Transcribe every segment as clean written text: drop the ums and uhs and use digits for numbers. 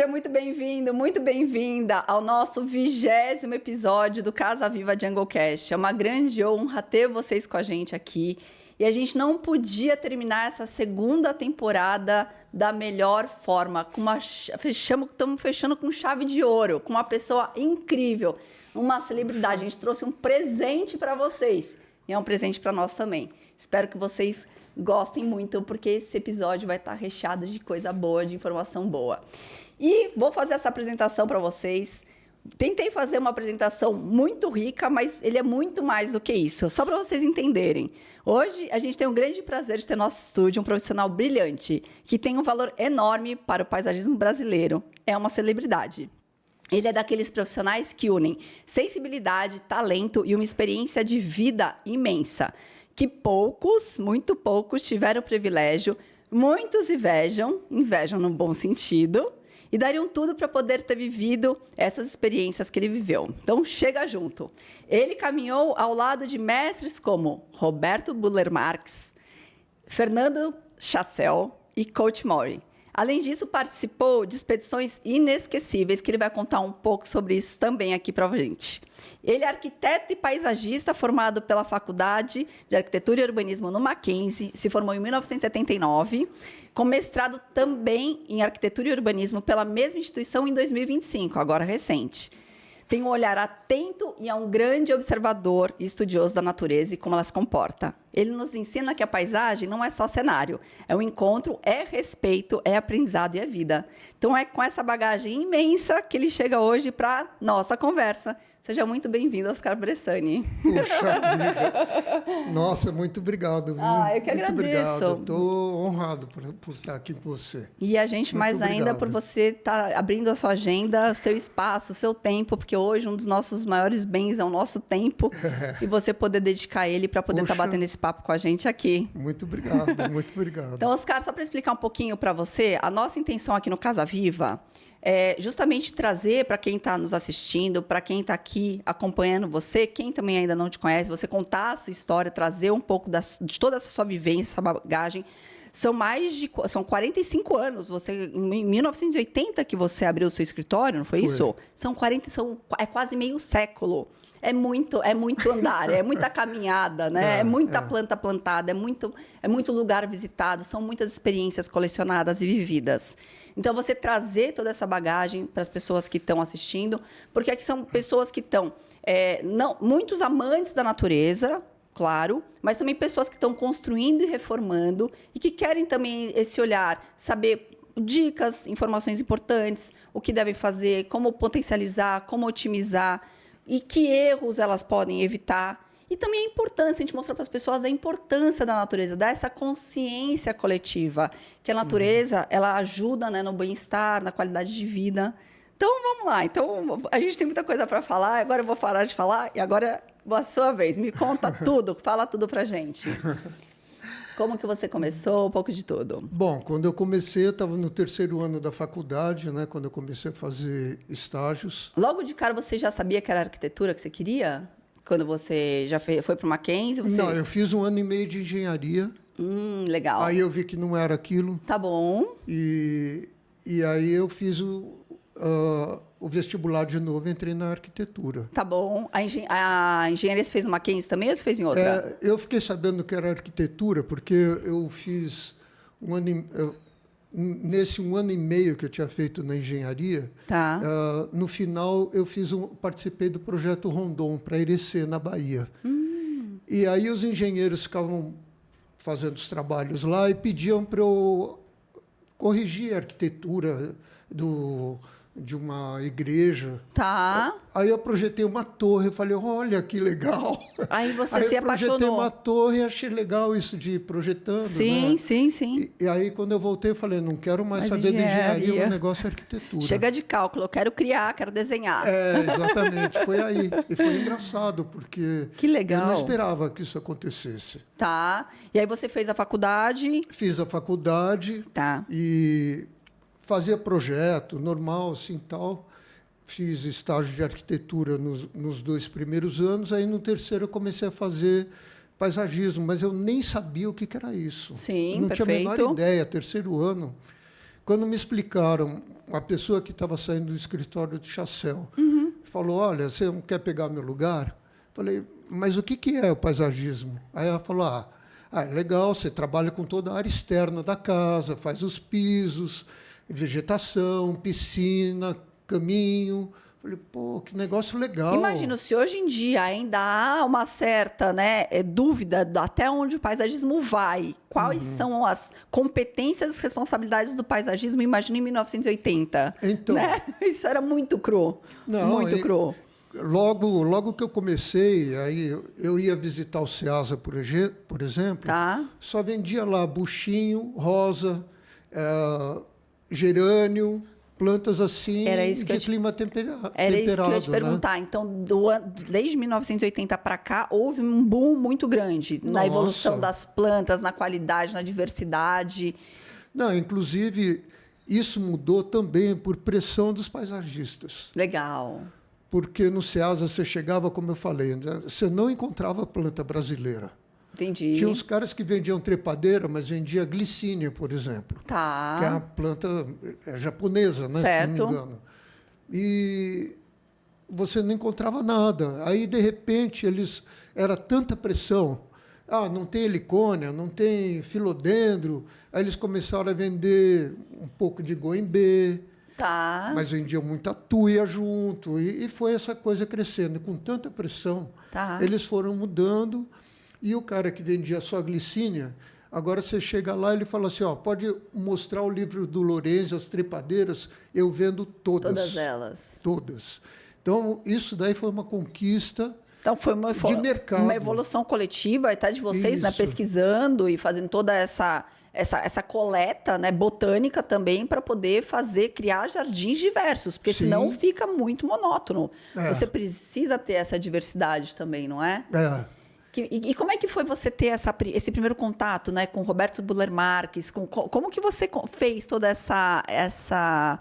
muito bem-vindo, muito bem-vinda ao nosso 20º episódio do Casa Viva JungleCast. É uma grande honra ter vocês com a gente aqui. E a gente não podia terminar essa segunda temporada da melhor forma. Estamos fechando com chave de ouro, com uma pessoa incrível, uma celebridade. A gente trouxe um presente para vocês. E é um presente para nós também. Espero que vocês gostem muito, porque esse episódio vai estar recheado de coisa boa, de informação boa. E vou fazer essa apresentação para vocês. Tentei fazer uma apresentação muito rica, mas ele é muito mais do que isso. Só para vocês entenderem. Hoje, a gente tem o grande prazer de ter no nosso estúdio um profissional brilhante, que tem um valor enorme para o paisagismo brasileiro. É uma celebridade. Ele é daqueles profissionais que unem sensibilidade, talento e uma experiência de vida imensa, que poucos, muito poucos, tiveram o privilégio, muitos invejam no bom sentido, e dariam tudo para poder ter vivido essas experiências que ele viveu. Então, chega junto. Ele caminhou ao lado de mestres como Roberto Burle Marx, Fernando Chassel e Coach Mori. Além disso, participou de expedições inesquecíveis, que ele vai contar um pouco sobre isso também aqui para a gente. Ele é arquiteto e paisagista formado pela Faculdade de Arquitetura e Urbanismo no Mackenzie, se formou em 1979, com mestrado também em Arquitetura e Urbanismo pela mesma instituição em 2025, agora recente. Tem um olhar atento e é um grande observador e estudioso da natureza e como ela se comporta. Ele nos ensina que a paisagem não é só cenário, é um encontro, é respeito, é aprendizado e é vida. Então, é com essa bagagem imensa que ele chega hoje para nossa conversa. Seja muito bem-vindo, Oscar Bressani. Puxa vida. Nossa, muito obrigado. Viu? Eu que agradeço. Estou honrado por estar aqui com você. E a gente muito mais obrigado. Ainda por você estar abrindo a sua agenda, o seu espaço, o seu tempo, porque hoje um dos nossos maiores bens é o nosso tempo e você poder dedicar ele para poder estar batendo esse papo com a gente aqui. Muito obrigado, muito obrigado. Então, Oscar, só para explicar um pouquinho para você, a nossa intenção aqui no Casa Viva é justamente trazer para quem está nos assistindo, para quem está aqui acompanhando você, quem também ainda não te conhece, você contar a sua história, trazer um pouco de toda essa sua vivência, essa bagagem. São 45 anos. Em 1980 que você abriu o seu escritório, não foi isso? É quase meio século. É muito andar, é muita caminhada, né? É muita planta plantada, é muito lugar visitado, são muitas experiências colecionadas e vividas. Então, você trazer toda essa bagagem para as pessoas que estão assistindo, porque aqui são pessoas que estão, muitos amantes da natureza, claro, mas também pessoas que estão construindo e reformando e que querem também esse olhar, saber dicas, informações importantes, o que devem fazer, como potencializar, como otimizar e que erros elas podem evitar. E também a importância, a gente mostrar para as pessoas a importância da natureza, dar essa consciência coletiva, que a natureza ela ajuda, né, no bem-estar, na qualidade de vida. Então, vamos lá. Então, a gente tem muita coisa para falar, agora eu vou parar de falar e agora, a sua vez, me conta tudo, fala tudo para a gente. Como que você começou, um pouco de tudo. Bom, quando eu comecei, eu estava no 3º ano da faculdade, né, quando eu comecei a fazer estágios. Logo de cara, você já sabia que era arquitetura que você queria? Quando você já foi para o Mackenzie? Não, eu fiz 1 ano e meio de engenharia. Legal. Aí eu vi que não era aquilo. Tá bom. E aí eu fiz o vestibular de novo e entrei na arquitetura. Tá bom. A engenharia você fez no Mackenzie também ou você fez em outra? Eu fiquei sabendo que era arquitetura porque eu fiz nesse 1 ano e meio que eu tinha feito na engenharia, no final eu participei do projeto Rondon para Irecê, na Bahia. E aí os engenheiros ficavam fazendo os trabalhos lá e pediam para eu corrigir a arquitetura de uma igreja. Tá. Aí eu projetei uma torre, eu falei, olha que legal. Aí você se apaixonou. Eu projetei uma torre e achei legal isso de ir projetando. Sim, né? sim. E aí, quando eu voltei, eu falei, não quero mais saber de engenharia, o negócio é arquitetura. Chega de cálculo, eu quero criar, quero desenhar. Exatamente, foi aí. E foi engraçado, porque que legal. Eu não esperava que isso acontecesse. Tá. E aí você fez a faculdade? Fiz a faculdade. Tá. E fazia projeto normal, assim, tal. Fiz estágio de arquitetura nos 2 primeiros anos, aí no 3º eu comecei a fazer paisagismo, mas eu nem sabia o que era isso. Sim, não perfeito. tinha a menor ideia, 3º ano. Quando me explicaram, a pessoa que estava saindo do escritório de Chassel falou, olha, você não quer pegar meu lugar? Falei, mas o que é o paisagismo? Aí ela falou, é legal, você trabalha com toda a área externa da casa, faz os pisos, vegetação, piscina, caminho. Falei, pô, que negócio legal. Imagino, se hoje em dia ainda há uma certa, né, dúvida até onde o paisagismo vai, quais são as competências e responsabilidades do paisagismo, imagino em 1980. Então, né? Isso era muito cru. Muito cru. Logo que eu comecei, aí eu ia visitar o Ceasa, por exemplo, só vendia lá buchinho, rosa, gerânio, plantas assim de clima temperado. Era isso que eu ia te perguntar. Né? Então, desde 1980 para cá, houve um boom muito grande na evolução das plantas, na qualidade, na diversidade. Não, inclusive, isso mudou também por pressão dos paisagistas. Legal. Porque no Ceasa você chegava, como eu falei, você não encontrava planta brasileira. Entendi. Tinha uns caras que vendiam trepadeira, mas vendia glicínia, por exemplo. Tá. Que é uma planta japonesa, né? Certo. Se não me engano. E você não encontrava nada. Aí, de repente, era tanta pressão. Não tem helicônia, não tem filodendro. Aí eles começaram a vender um pouco de goimbê. Tá. Mas vendiam muita tuia junto. E foi essa coisa crescendo. E com tanta pressão, eles foram mudando. E o cara que vendia só glicínia, agora você chega lá e ele fala assim, pode mostrar o livro do Lorenzi, as trepadeiras, eu vendo todas. Todas elas. Todas. Então, isso daí foi uma conquista de mercado. Uma evolução coletiva até de vocês, né, pesquisando e fazendo toda essa coleta, né, botânica também, para poder criar jardins diversos, porque senão fica muito monótono. Você precisa ter essa diversidade também, não é? E como é que foi você ter esse primeiro contato, né, com Roberto Buller Marques? Como que você fez toda essa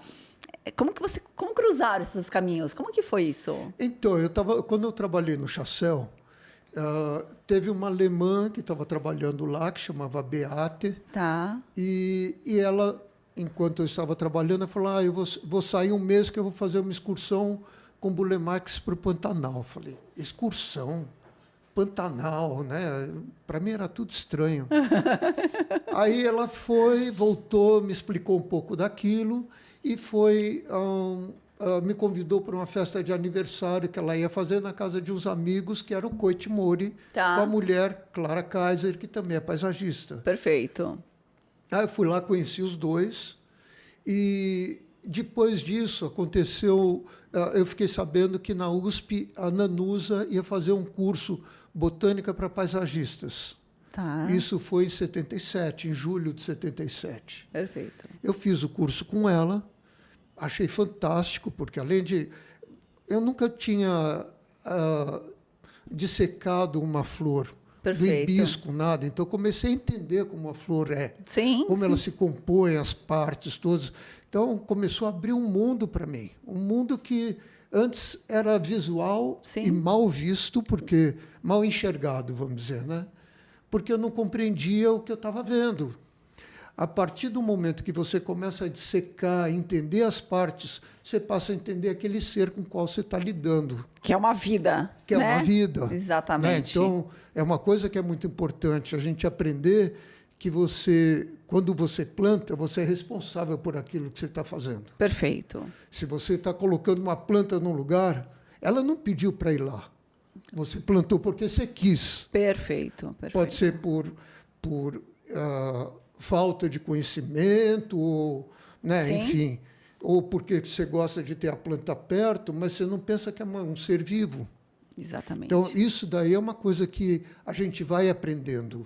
como cruzaram esses caminhos? Como que foi isso? Então, quando eu trabalhei no Chassel, teve uma alemã que estava trabalhando lá, que chamava Beate. Tá. E ela, enquanto eu estava trabalhando, ela falou, eu vou sair um mês que eu vou fazer uma excursão com Buller Marques para o Pantanal. Eu falei, excursão? Pantanal, né? Para mim era tudo estranho. Aí ela voltou, me explicou um pouco daquilo e me convidou para uma festa de aniversário que ela ia fazer na casa de uns amigos, que era o Coit Mori, com a mulher Clara Kaiser, que também é paisagista. Perfeito. Aí eu fui lá, conheci os dois e depois disso aconteceu, eu fiquei sabendo que na USP a Nanusa ia fazer um curso Botânica para paisagistas. Tá. Isso foi em 77, em julho de 77. Perfeito. Eu fiz o curso com ela, achei fantástico, porque além de... Eu nunca tinha dissecado uma flor. Perfeito. Do hibisco, nada. Então, eu comecei a entender como a flor é. Sim. Como ela se compõe, as partes todas. Então, começou a abrir um mundo para mim. Um mundo que antes era visual e mal visto, porque mal enxergado, vamos dizer, né? Porque eu não compreendia o que eu estava vendo. A partir do momento que você começa a dissecar, entender as partes, você passa a entender aquele ser com o qual você está lidando. Que é uma vida. Que é uma vida. Exatamente. Né? Então, é uma coisa que é muito importante, a gente aprender que quando você planta, você é responsável por aquilo que você está fazendo. Perfeito. Se você está colocando uma planta num lugar, ela não pediu para ir lá. Você plantou porque você quis. Perfeito. Pode ser por falta de conhecimento, ou, né, enfim, ou porque você gosta de ter a planta perto, mas você não pensa que é um ser vivo. Exatamente. Então, isso daí é uma coisa que a gente vai aprendendo.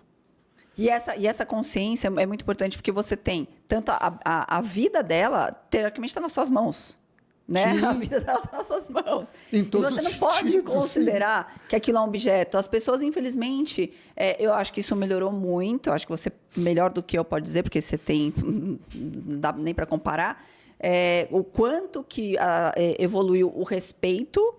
E essa consciência é muito importante, porque você tem tanto a vida dela, teoricamente, está nas suas mãos. Né? A vida dela está nas suas mãos. Em todos e você não pode considerar que aquilo é um objeto. As pessoas, infelizmente, eu acho que isso melhorou muito. Eu acho que você, melhor do que eu, pode dizer, porque você tem, não dá nem para comparar, o quanto que evoluiu o respeito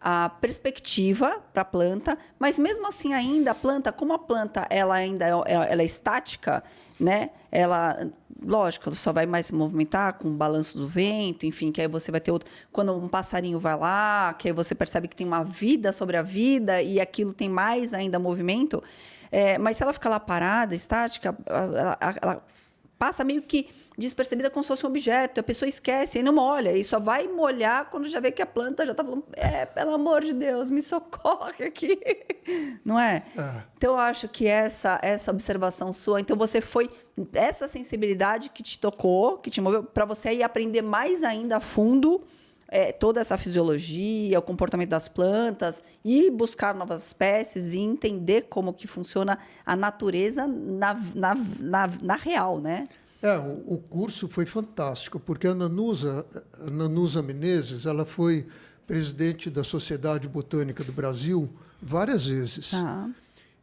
a perspectiva para a planta, mas mesmo assim ainda a planta, como a planta ela ainda ela é estática, né? Ela, lógico, só vai mais se movimentar com o balanço do vento, enfim, que aí você vai ter outro. Quando um passarinho vai lá, que aí você percebe que tem uma vida sobre a vida e aquilo tem mais ainda movimento. Mas se ela ficar lá parada, estática, ela passa meio que despercebida como se fosse um objeto. A pessoa esquece e não molha. E só vai molhar quando já vê que a planta já está falando, pelo amor de Deus, me socorre aqui. Não é? Então, eu acho que essa observação sua... Então, você foi... Essa sensibilidade que te tocou, que te moveu, para você ir aprender mais ainda a fundo toda essa fisiologia, o comportamento das plantas, e buscar novas espécies e entender como que funciona a natureza na real, né? O curso foi fantástico, porque a Nanusa Menezes, ela foi presidente da Sociedade Botânica do Brasil várias vezes.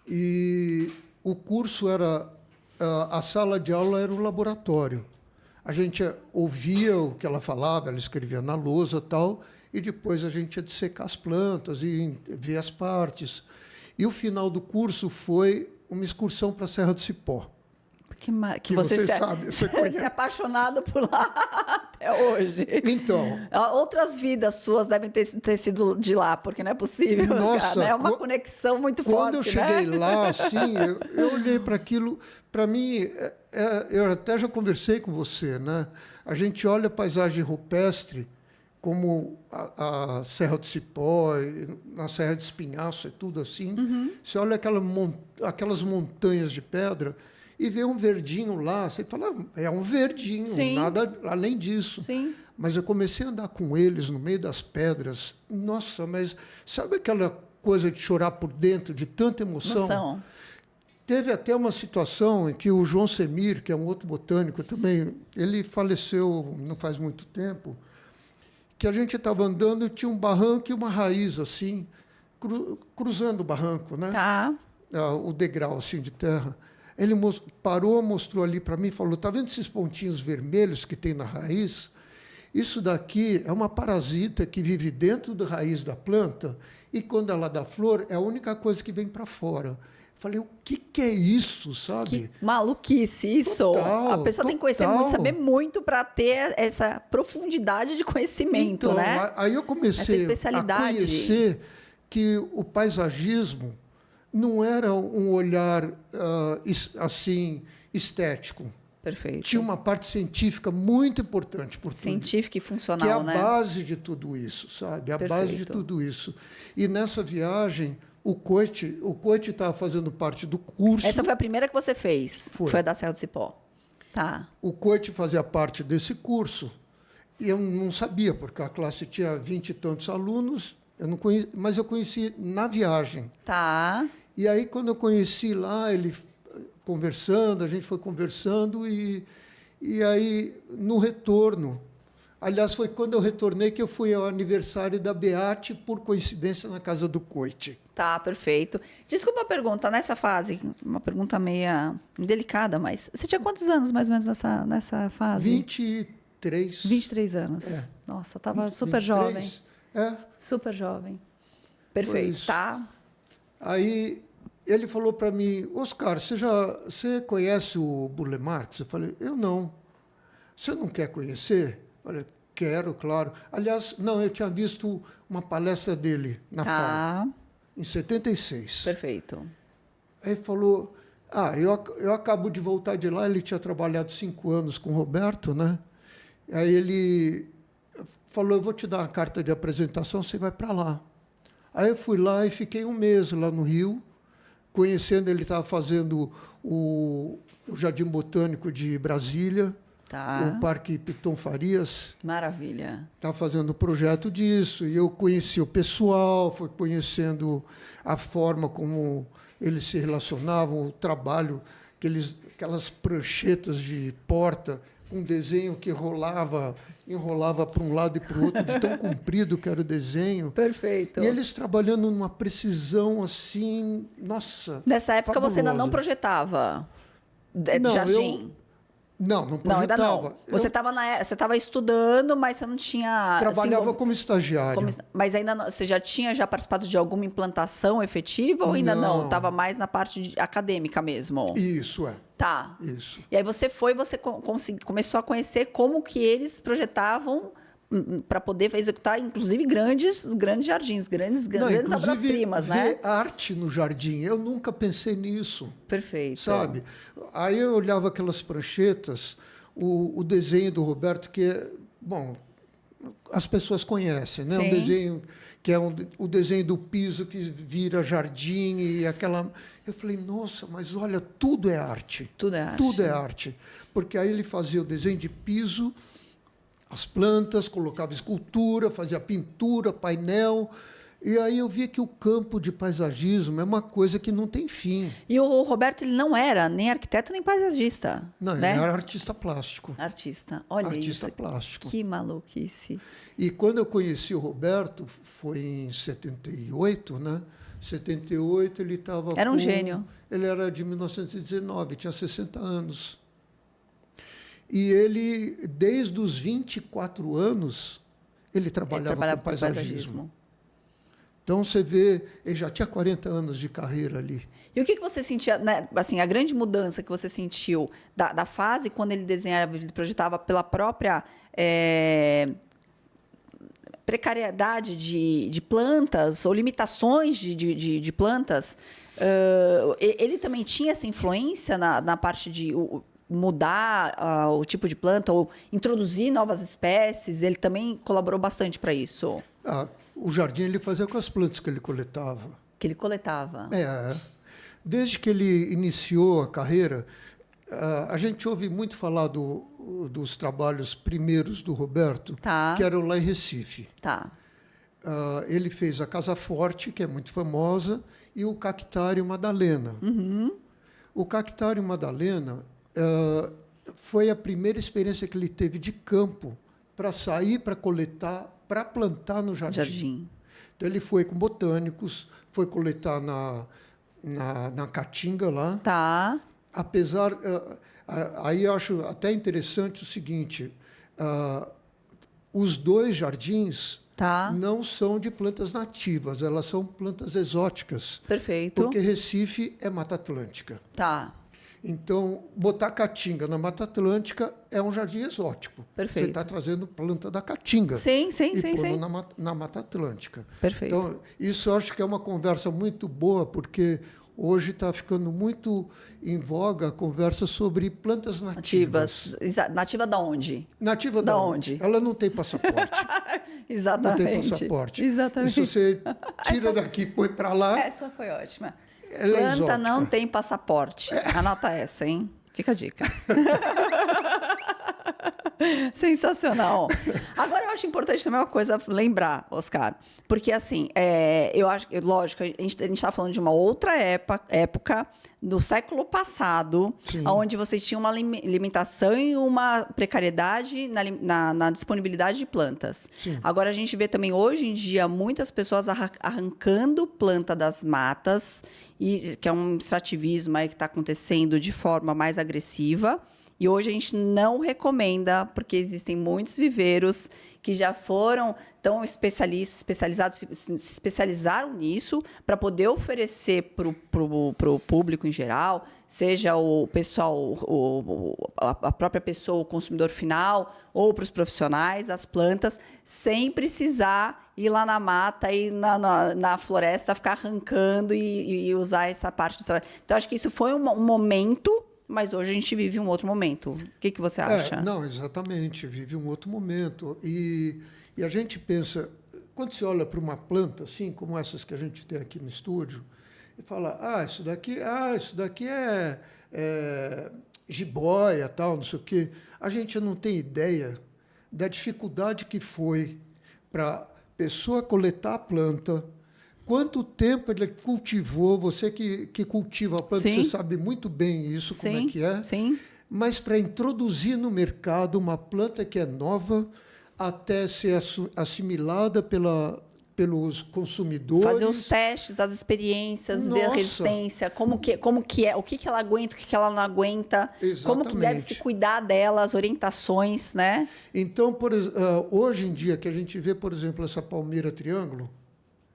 E o curso era... A sala de aula era um laboratório. A gente ouvia o que ela falava, ela escrevia na lousa e tal, e depois a gente ia dissecar as plantas e ver as partes. E o final do curso foi uma excursão para a Serra do Cipó. Que você sabe, você se é apaixonado por lá até hoje. Então... Outras vidas suas devem ter sido de lá, porque não é possível. Nossa, cara, é uma conexão muito forte. Quando eu cheguei lá, assim, eu olhei para aquilo... Para mim, eu até já conversei com você, né? A gente olha a paisagem rupestre, como a Serra do Cipó, na Serra de Espinhaço, é tudo assim. Você olha aquelas montanhas de pedra e vê um verdinho lá, você fala, é um verdinho, sim, nada além disso. Sim. Mas eu comecei a andar com eles no meio das pedras. Nossa, mas sabe aquela coisa de chorar por dentro, de tanta emoção? Teve até uma situação em que o João Semir, que é um outro botânico também, ele faleceu não faz muito tempo, que a gente estava andando e tinha um barranco e uma raiz, assim, cruzando o barranco, né? O degrau assim, de terra. Ele parou, mostrou ali para mim e falou, está vendo esses pontinhos vermelhos que tem na raiz? Isso daqui é uma parasita que vive dentro da raiz da planta e, quando ela dá flor, é a única coisa que vem para fora. Falei, o que é isso, sabe? Que maluquice isso. A pessoa tem que conhecer muito, saber muito para ter essa profundidade de conhecimento, então, né? Aí eu comecei a conhecer que o paisagismo não era um olhar assim estético. Perfeito. Tinha uma parte científica muito importante por científica e funcional, né? Que é a base de tudo isso, sabe? A base de tudo isso. E nessa viagem o Coit estava fazendo parte do curso. Essa foi a primeira que você fez? Foi a da Serra do Cipó. O Coit fazia parte desse curso. E eu não sabia, porque a classe tinha 20 e tantos alunos, mas eu conheci na viagem. E aí, quando eu conheci lá, ele conversando, a gente foi conversando, e aí, no retorno... Aliás, foi quando eu retornei que eu fui ao aniversário da Beate, por coincidência, na casa do Coit. Perfeito. Desculpa a pergunta, nessa fase, uma pergunta meio delicada, mas você tinha quantos anos, mais ou menos, nessa fase? 23. 23 anos. Nossa, estava super 23. Jovem. Super jovem. Perfeito. Aí ele falou para mim, Oscar, você conhece o Burle Marx? Eu falei, eu não. Você não quer conhecer? Olha, quero, claro. Aliás, não, eu tinha visto uma palestra dele na FAO, em 76. Perfeito. Aí ele falou, eu acabo de voltar de lá, ele tinha trabalhado 5 anos com o Roberto, né? Aí ele falou, eu vou te dar uma carta de apresentação, você vai para lá. Aí eu fui lá e fiquei 1 mês lá no Rio, conhecendo, ele estava fazendo o Jardim Botânico de Brasília, o Parque Piton Farias. Maravilha. Estava fazendo o projeto disso, e eu conheci o pessoal, fui conhecendo a forma como eles se relacionavam, o trabalho, aquelas pranchetas de porta, um desenho que enrolava para um lado e para o outro, de tão comprido que era o desenho. Perfeito. E eles trabalhando numa precisão assim, nossa. Nessa época fabulosa. Você ainda não projetava jardim? Não projetava. Não, ainda não. Você estava estudando, mas você não tinha... Trabalhava como estagiário. Mas ainda não, você já tinha participado de alguma implantação efetiva ou ainda não? Estava mais na parte acadêmica mesmo? Isso, Tá. Isso. E aí você começou a conhecer como que eles projetavam para poder executar, inclusive, grandes jardins, grandes obras-primas, né? Ver arte no jardim. Eu nunca pensei nisso. Perfeito. Sabe? Aí eu olhava aquelas pranchetas, o desenho do Roberto, que é... Bom, as pessoas conhecem, né? Um desenho que é o desenho do piso que vira jardim e aquela... Eu falei, nossa, mas olha, tudo é arte. Tudo é arte. Tudo é arte. Porque aí ele fazia o desenho de piso, as plantas, colocava escultura, fazia pintura, painel. E aí eu via que o campo de paisagismo é uma coisa que não tem fim. E o Roberto, ele não era nem arquiteto nem paisagista. Não, né? Ele era artista plástico. Artista, olha isso. Artista plástico. Que maluquice. E quando eu conheci o Roberto, foi em 78, né? 78 ele estava... Era um gênio. Ele era de 1919, tinha 60 anos. E ele, desde os 24 anos, ele trabalhava com paisagismo. Então, você vê, ele já tinha 40 anos de carreira ali. E o que você sentia, né, assim, a grande mudança que você sentiu da fase quando ele desenhava, ele projetava pela própria precariedade de plantas ou limitações de plantas? Ele também tinha essa influência na parte de... mudar o tipo de planta ou introduzir novas espécies, ele também colaborou bastante para isso. O jardim ele fazia com as plantas que ele coletava. Que ele coletava. Desde que ele iniciou a carreira, a gente ouve muito falar dos trabalhos primeiros do Roberto, que eram lá em Recife. Ele fez a Casa Forte, que é muito famosa, e o Cactário Madalena. O Cactário Madalena foi a primeira experiência que ele teve de campo para sair, para coletar, para plantar no jardim. Então, ele foi com botânicos, foi coletar na Caatinga lá. Apesar... aí eu acho até interessante o seguinte, os dois jardins não são de plantas nativas, elas são plantas exóticas. Perfeito. Porque Recife é Mata Atlântica. Então, botar caatinga na Mata Atlântica é um jardim exótico. Perfeito. Você está trazendo planta da caatinga. Sim. Na Mata Atlântica. Perfeito. Então, isso eu acho que é uma conversa muito boa, porque hoje está ficando muito em voga a conversa sobre plantas nativas. Nativa da onde? Nativa da onde? Ela não tem passaporte. Exatamente. Não tem passaporte. Exatamente. E se você tira daqui e põe para lá... Essa foi ótima. Ela planta não tem passaporte. Anota essa, hein? Fica a dica. Sensacional. Agora, eu acho importante também uma coisa lembrar, Oscar, porque, assim, eu acho, lógico, a gente está falando de uma outra época do século passado, onde vocês tinham uma limitação e uma precariedade na disponibilidade de plantas. Agora, a gente vê também, hoje em dia, muitas pessoas arrancando planta das matas, que é um extrativismo aí que está acontecendo de forma mais agressiva. E hoje a gente não recomenda, porque existem muitos viveiros que já foram tão especializados, se especializaram nisso para poder oferecer para o público em geral, seja o pessoal, a própria pessoa, o consumidor final, ou para os profissionais, as plantas, sem precisar ir lá na mata e na floresta, ficar arrancando e usar essa parte do trabalho. Então, acho que isso foi um momento... Mas hoje a gente vive um outro momento. O que você acha? Não, exatamente. Vive um outro momento. E a gente pensa... Quando você olha para uma planta, assim, como essas que a gente tem aqui no estúdio, e fala, isso daqui é jiboia, tal, não sei o quê. A gente não tem ideia da dificuldade que foi para a pessoa coletar a planta, quanto tempo ele cultivou, você que cultiva a planta, você sabe muito bem isso, como é que é. Mas para introduzir no mercado uma planta que é nova, até ser assimilada pelos consumidores. Fazer os testes, as experiências, ver a resistência, como que é, o que ela aguenta, o que ela não aguenta, Exatamente. Como que deve se cuidar dela, as orientações, né? Então, hoje em dia, que a gente vê, por exemplo, essa palmeira triângulo,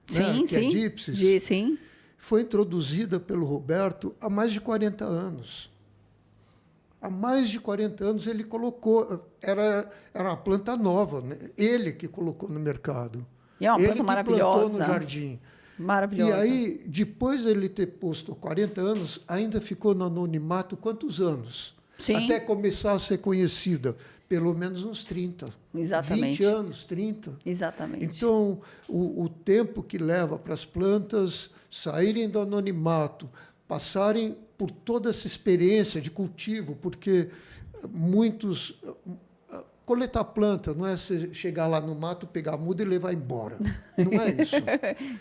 sim, né, sim. que é Gypsis, sim. foi introduzida pelo Roberto há mais de 40 anos. Há mais de 40 anos ele colocou, era uma planta nova, né? Ele que colocou no mercado. E é uma planta maravilhosa. Plantou no jardim. Maravilhosa. E aí, depois de ele ter posto 40 anos, ainda ficou no anonimato quantos anos? Sim. Até começar a ser conhecida. Pelo menos uns 30. Exatamente. 20 anos, 30. Exatamente. Então, o tempo que leva para as plantas saírem do anonimato, passarem por toda essa experiência de cultivo, porque muitos... Coletar planta não é você chegar lá no mato, pegar a muda e levar embora. Não é isso.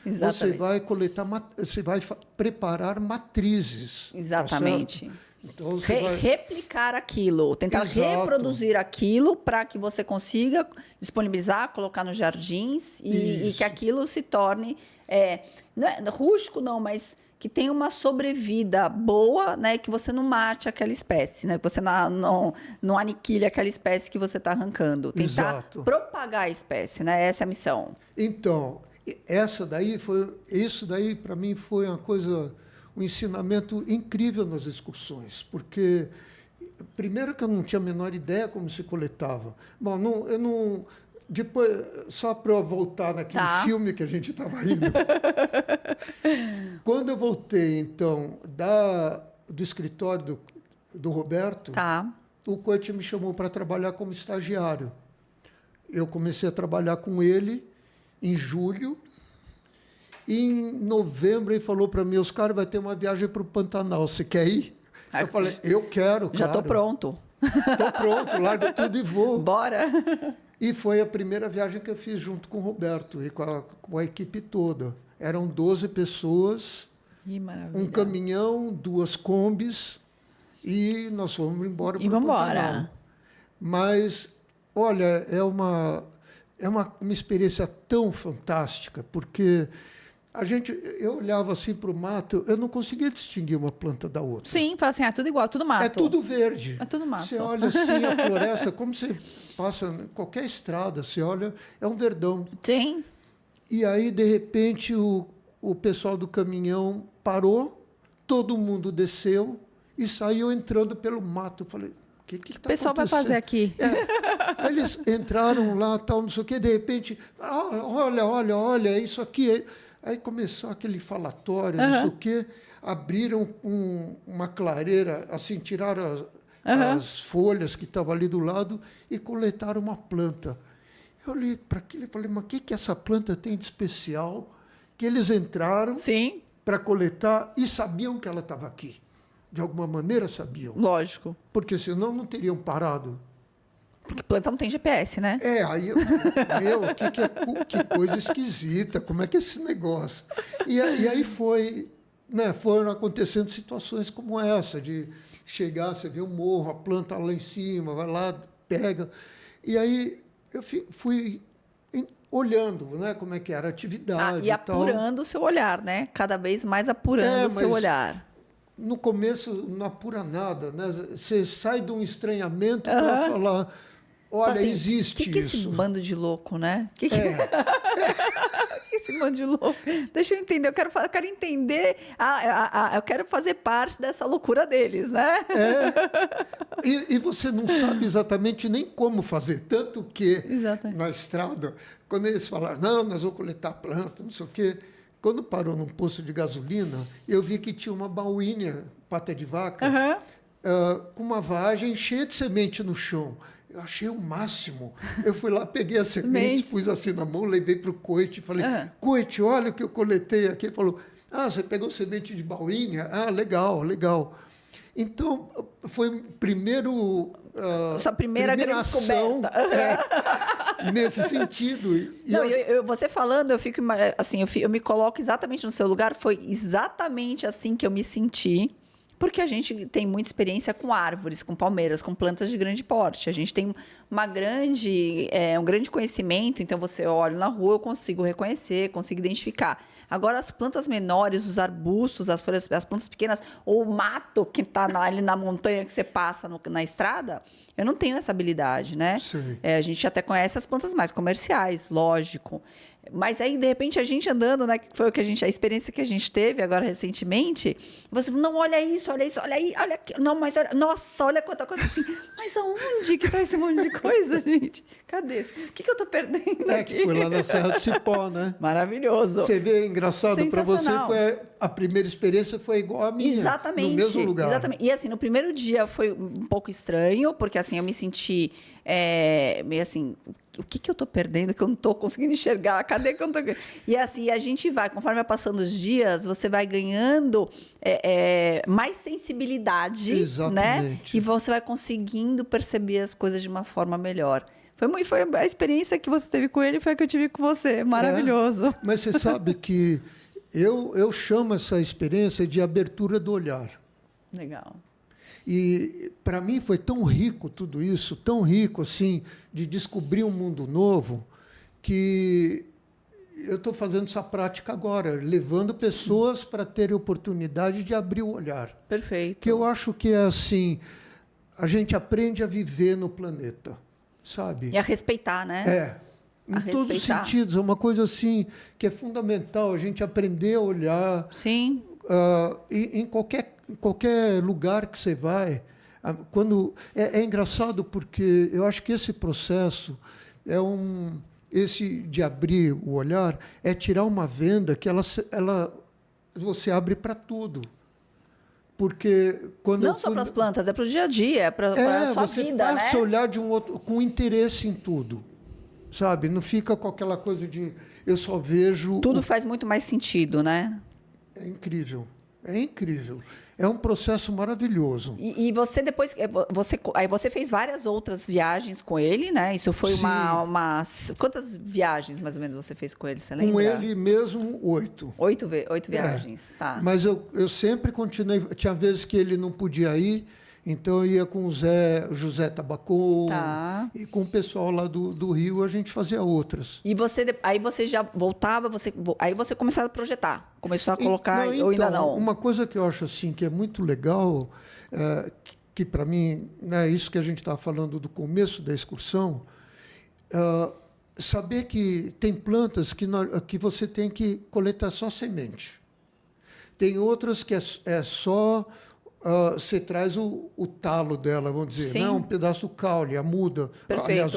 Exatamente. Você vai coletar, você vai preparar matrizes. Exatamente. Tá, então, você vai... Replicar aquilo, tentar reproduzir aquilo para que você consiga disponibilizar, colocar nos jardins e que aquilo se torne não é rústico, não, mas que tenha uma sobrevida boa, né? Que você não mate aquela espécie, né? Que você não aniquile aquela espécie que você está arrancando. Tentar propagar a espécie, né? Essa é a missão. Então, isso daí para mim foi um ensinamento incrível nas excursões, porque primeiro que eu não tinha a menor ideia como se coletava. Bom, eu não depois, só para eu voltar naquele filme que a gente estava indo. Quando eu voltei, então, do escritório do Roberto, o Coit me chamou para trabalhar como estagiário. Eu comecei a trabalhar com ele em julho. E em novembro ele falou para mim, Oscar, vai ter uma viagem para o Pantanal, você quer ir? Eu falei, eu quero, já estou pronto. Estou pronto, largo tudo e vou. Bora! E foi a primeira viagem que eu fiz junto com o Roberto e com a equipe toda. Eram 12 pessoas, um caminhão, 2 combis, e nós fomos embora para o Pantanal. Mas, olha, é uma experiência tão fantástica, porque eu olhava assim para o mato, eu não conseguia distinguir uma planta da outra. Sim, fala assim, tudo igual, tudo mato. É tudo verde. É tudo mato. Você olha assim a floresta, como você passa em qualquer estrada, você olha, é um verdão. Sim. E aí, de repente, o pessoal do caminhão parou, todo mundo desceu e saiu entrando pelo mato. Eu falei, o que está acontecendo? O pessoal vai fazer aqui. Aí eles entraram lá, tal, não sei o quê, de repente, olha, isso aqui... Aí começou aquele falatório, não sei o quê, abriram uma clareira, assim, tiraram as folhas que estavam ali do lado e coletaram uma planta. Eu olhei para aquilo e falei, mas o que essa planta tem de especial? Que eles entraram para coletar e sabiam que ela estava aqui. De alguma maneira sabiam. Lógico. Porque senão não teriam parado. Porque planta não tem GPS, né? Aí eu falei, que coisa esquisita, como é que é esse negócio? E aí foram acontecendo situações como essa, de chegar, você vê um morro, a planta lá em cima, vai lá, pega. E aí eu fui olhando, né, como é que era a atividade. E apurando o seu olhar, né? Cada vez mais apurando o seu olhar. No começo não apura nada, né? Você sai de um estranhamento para falar... Olha, assim, existe isso. O que é esse bando de louco, né? Que esse bando de louco? Deixa eu entender, eu quero entender, eu quero fazer parte dessa loucura deles, né? E você não sabe exatamente nem como fazer, tanto que na estrada, quando eles falaram, não, nós vamos coletar planta, não sei o quê, quando parou num posto de gasolina, eu vi que tinha uma baúinha, pata de vaca, com uma vagem cheia de semente no chão. Eu achei o máximo. Eu fui lá, peguei as sementes, pus assim na mão, levei para o Coit e falei, Coit, olha o que eu coletei aqui. Ele falou, você pegou semente de baúinha? Legal, legal. Então, foi o primeiro... Sua primeira grande ação, descoberta. Nesse sentido. Você falando, eu fico assim, eu me coloco exatamente no seu lugar. Foi exatamente assim que eu me senti. porque a gente tem muita experiência com árvores, com palmeiras, com plantas de grande porte. A gente tem um grande conhecimento, então você olha na rua, eu consigo reconhecer, consigo identificar. Agora, as plantas menores, os arbustos, as folhas, as plantas pequenas, ou o mato que está ali na montanha que você passa na estrada, eu não tenho essa habilidade, né? A gente até conhece as plantas mais comerciais, lógico. Mas aí, de repente, a gente andando, né? Que foi a experiência que a gente teve agora recentemente, você não, olha isso, olha aí, olha aqui. Não, mas olha, nossa, olha quanta coisa assim. Mas aonde que tá esse monte de coisa, gente? Cadê? O que eu tô perdendo aqui? Que foi lá na Serra do Cipó, né? Maravilhoso. Você vê, engraçado, para você, a primeira experiência foi igual a minha. Exatamente. No mesmo lugar. Exatamente. E assim, no primeiro dia foi um pouco estranho, porque assim, eu me senti meio assim, o que eu estou perdendo que eu não estou conseguindo enxergar? Cadê que eu não estou... E assim, a gente vai, conforme vai passando os dias, você vai ganhando mais sensibilidade, exatamente, né? E você vai conseguindo perceber as coisas de uma forma melhor. Foi a experiência que você teve com ele, foi a que eu tive com você. Maravilhoso. Mas você sabe que eu chamo essa experiência de abertura do olhar. Legal. E, para mim, foi tão rico tudo isso, tão rico, assim, de descobrir um mundo novo, que eu estou fazendo essa prática agora, levando pessoas para terem oportunidade de abrir o olhar. Perfeito. Que eu acho que é assim, a gente aprende a viver no planeta, sabe? E a respeitar, né? Em todos os sentidos, é uma coisa assim que é fundamental, a gente aprender a olhar. Sim. Em qualquer lugar que você vai, é engraçado porque eu acho que esse processo esse de abrir o olhar é tirar uma venda que você abre para tudo. Porque não só para as plantas, é para o dia a dia, é para a sua vida, né? Você passa a olhar de um outro com interesse em tudo, sabe? Não fica com aquela coisa de eu só vejo. Tudo faz muito mais sentido, né? É incrível, é incrível. É um processo maravilhoso. E você depois, aí você fez várias outras viagens com ele, né? Isso foi quantas viagens mais ou menos você fez com ele? Você lembra? Com ele mesmo, 8. 8 viagens, tá? Mas eu sempre continuei. Tinha vezes que ele não podia ir, então eu ia com o José Tabacou, e com o pessoal lá do Rio, a gente fazia outras. E aí você já voltava, aí você começou a projetar, começou a colocar, então, ou ainda não? Uma coisa que eu acho assim, que é muito legal, que para mim, né, isso que a gente estava falando do começo da excursão, saber que tem plantas que você tem que coletar só semente. Tem outras que é só... você traz o talo dela, vamos dizer, né? Um pedaço do caule, a muda, aliás,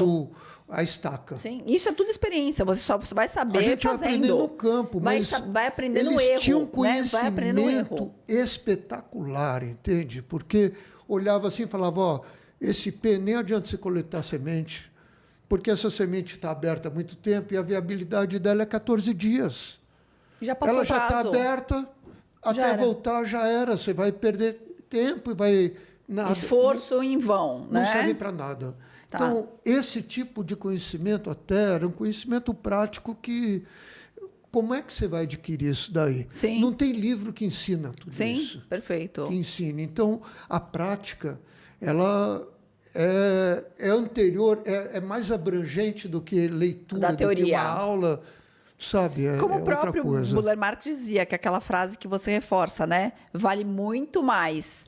a estaca. Sim, isso é tudo experiência, você só vai saber a gente fazendo. Vai aprender no campo, mas vai aprender no erro. Eles tinham um conhecimento vai no erro. espetacular, entende? Porque olhava assim e falava, ó, esse pé nem adianta você coletar semente, porque essa semente está aberta há muito tempo e a viabilidade dela é 14 dias. Já passou ela já está aberta, até voltar já era, você vai perder tempo e vai... Nada. Esforço em vão, né? Não serve para nada. Tá. Então, esse tipo de conhecimento até era um conhecimento prático que... Como é que você vai adquirir isso daí? Sim. Não tem livro que ensina tudo isso. Sim, perfeito. Que ensine. Então, a prática, ela é anterior, é mais abrangente do que leitura, do que uma aula... Sabe, como o próprio Buller Marx dizia, que é aquela frase que você reforça, né? Vale muito mais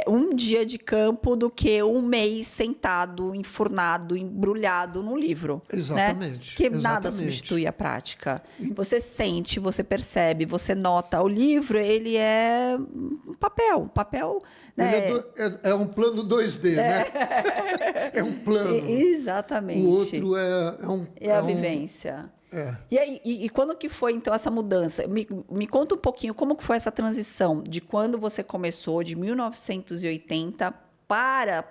um dia de campo do que um mês sentado, enfurnado, embrulhado num livro. Exatamente. Né? Que nada substitui a prática. Você sente, você percebe, você nota. O livro, ele é um papel. Né? Ele é um plano 2D, né? É um plano. Exatamente. O outro é a vivência. E aí, e quando que foi, então, essa mudança? Me conta um pouquinho como que foi essa transição de quando você começou, de 1980,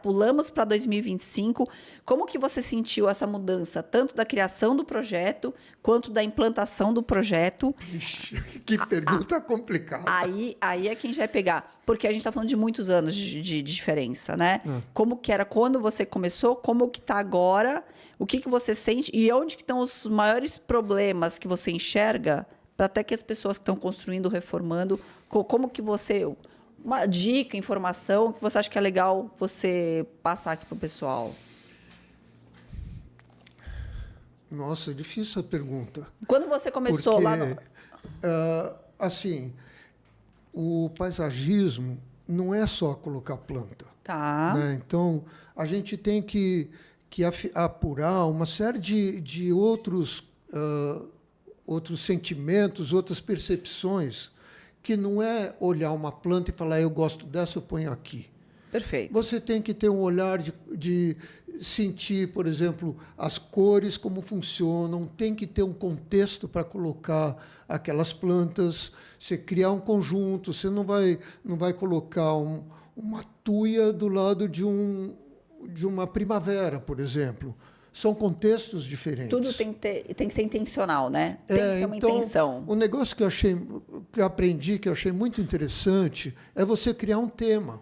pulamos para 2025. Como que você sentiu essa mudança, tanto da criação do projeto, quanto da implantação do projeto? Ixi, que pergunta complicada. Aí é que a gente vai pegar. Porque a gente está falando de muitos anos de diferença, né? Como que era quando você começou, como que está agora, o que você sente e onde que estão os maiores problemas que você enxerga para até que as pessoas que estão construindo, reformando, como que você... uma dica, informação que você acha que é legal você passar aqui para o pessoal? Nossa, difícil a pergunta. Quando você começou porque, lá no... assim, o paisagismo não é só colocar planta. Tá. Né? Então, a gente tem que apurar uma série de outros sentimentos, outras percepções, que não é olhar uma planta e falar, eu gosto dessa, eu ponho aqui. Perfeito. Você tem que ter um olhar de sentir, por exemplo, as cores, como funcionam, tem que ter um contexto para colocar aquelas plantas, você criar um conjunto, você não vai colocar uma tuia do lado de uma primavera, por exemplo. São contextos diferentes. Tudo tem que ser intencional, né? Tem que ter uma intenção. O negócio que eu aprendi, que eu achei muito interessante, é você criar um tema.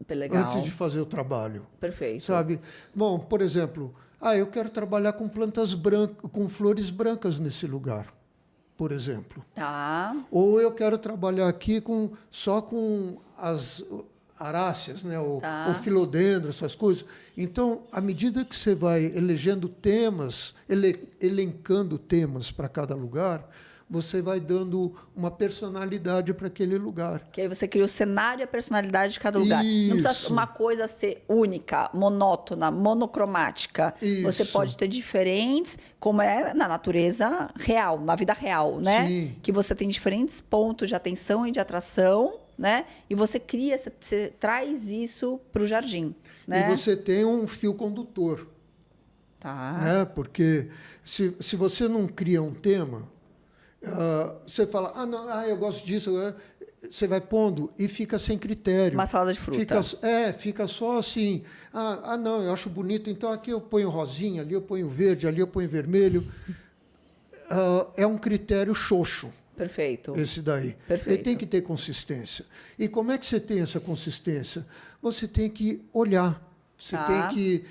Legal. Antes de fazer o trabalho. Perfeito. Sabe? Bom, por exemplo, eu quero trabalhar com plantas brancas, com flores brancas nesse lugar, por exemplo. Tá. Ou eu quero trabalhar aqui só com as aráceas, né? O filodendro, essas coisas. Então, à medida que você vai elegendo temas, elencando temas para cada lugar, você vai dando uma personalidade para aquele lugar. Que aí você cria o cenário e a personalidade de cada lugar. Isso. Não precisa uma coisa ser única, monótona, monocromática. Isso. Você pode ter diferentes, como é na natureza real, na vida real, né? Sim. Que você tem diferentes pontos de atenção e de atração, né? E você cria, você traz isso para o jardim, né? E você tem um fio condutor. Tá. Né? Porque se você não cria um tema, você fala, eu gosto disso, você vai pondo e fica sem critério. Uma salada de fruta. Fica só assim, não, eu acho bonito, então aqui eu ponho rosinha, ali eu ponho verde, ali eu ponho vermelho. É um critério xoxo. Perfeito. Esse daí. Perfeito. Ele tem que ter consistência. E como é que você tem essa consistência? Você tem que olhar. Você tem que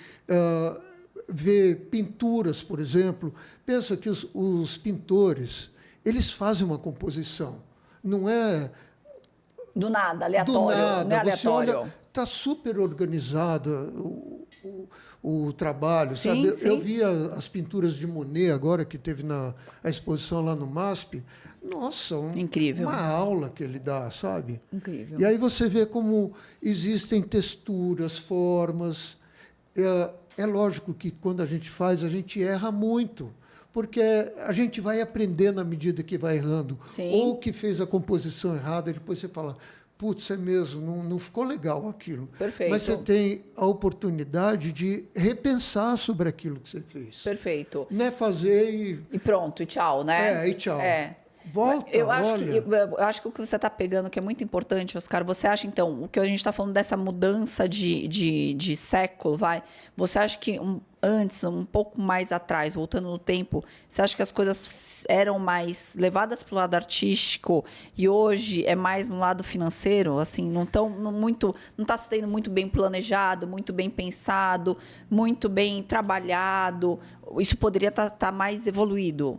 ver pinturas, por exemplo. Pensa que os pintores, eles fazem uma composição. Não é... Do nada, aleatório. Do nada. Não é aleatório. Você olha, está super organizado o trabalho. Sim, sabe? sim. Eu vi as pinturas de Monet agora, que teve a exposição lá no MASP. Nossa, incrível. Uma aula que ele dá, sabe? Incrível. E aí você vê como existem texturas, formas. É lógico que quando a gente faz, a gente erra muito, porque a gente vai aprendendo à medida que vai errando. Sim. Ou que fez a composição errada, e depois você fala, putz, é mesmo, não ficou legal aquilo. Perfeito. Mas você tem a oportunidade de repensar sobre aquilo que você fez. Perfeito. Não é fazer e pronto, e tchau, né? E tchau. Volta, eu acho que o que você está pegando, que é muito importante, Oscar, você acha, então, o que a gente está falando dessa mudança de século, você acha que antes, um pouco mais atrás, voltando no tempo, você acha que as coisas eram mais levadas para o lado artístico e hoje é mais no lado financeiro? Assim, não está sendo muito bem planejado, muito bem pensado, muito bem trabalhado? Isso poderia estar mais evoluído?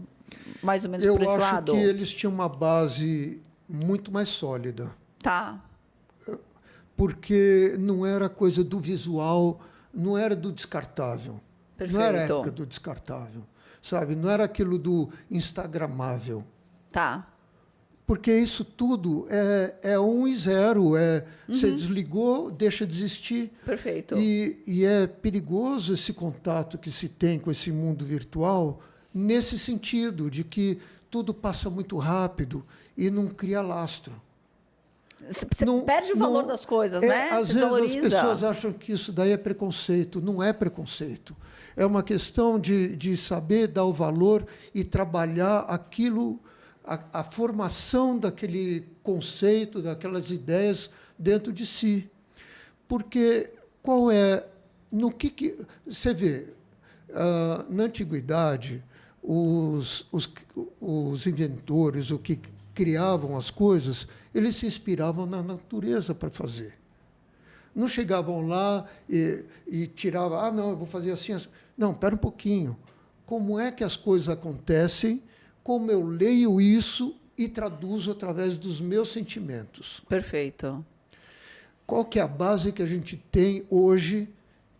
Mais ou menos por esse lado? Eu acho que eles tinham uma base muito mais sólida. Tá. Porque não era coisa do visual, não era do descartável. Perfeito. Não era a época do descartável, sabe? Não era aquilo do instagramável. Tá. Porque isso tudo é 1 e 0. Você desligou, deixa de existir. Perfeito. E é perigoso esse contato que se tem com esse mundo virtual, nesse sentido, de que tudo passa muito rápido e não cria lastro. Você perde o valor das coisas, né? Às vezes as pessoas acham que isso daí é preconceito. Não é preconceito. É uma questão de saber dar o valor e trabalhar aquilo, a formação daquele conceito, daquelas ideias dentro de si. Porque qual é... você vê, na antiguidade, os inventores, o que criavam as coisas, eles se inspiravam na natureza para fazer. Não chegavam lá e tiravam, não, eu vou fazer assim, assim. Não, espera um pouquinho. Como é que as coisas acontecem? Como eu leio isso e traduzo através dos meus sentimentos? Perfeito. qual que é a base que a gente tem hoje,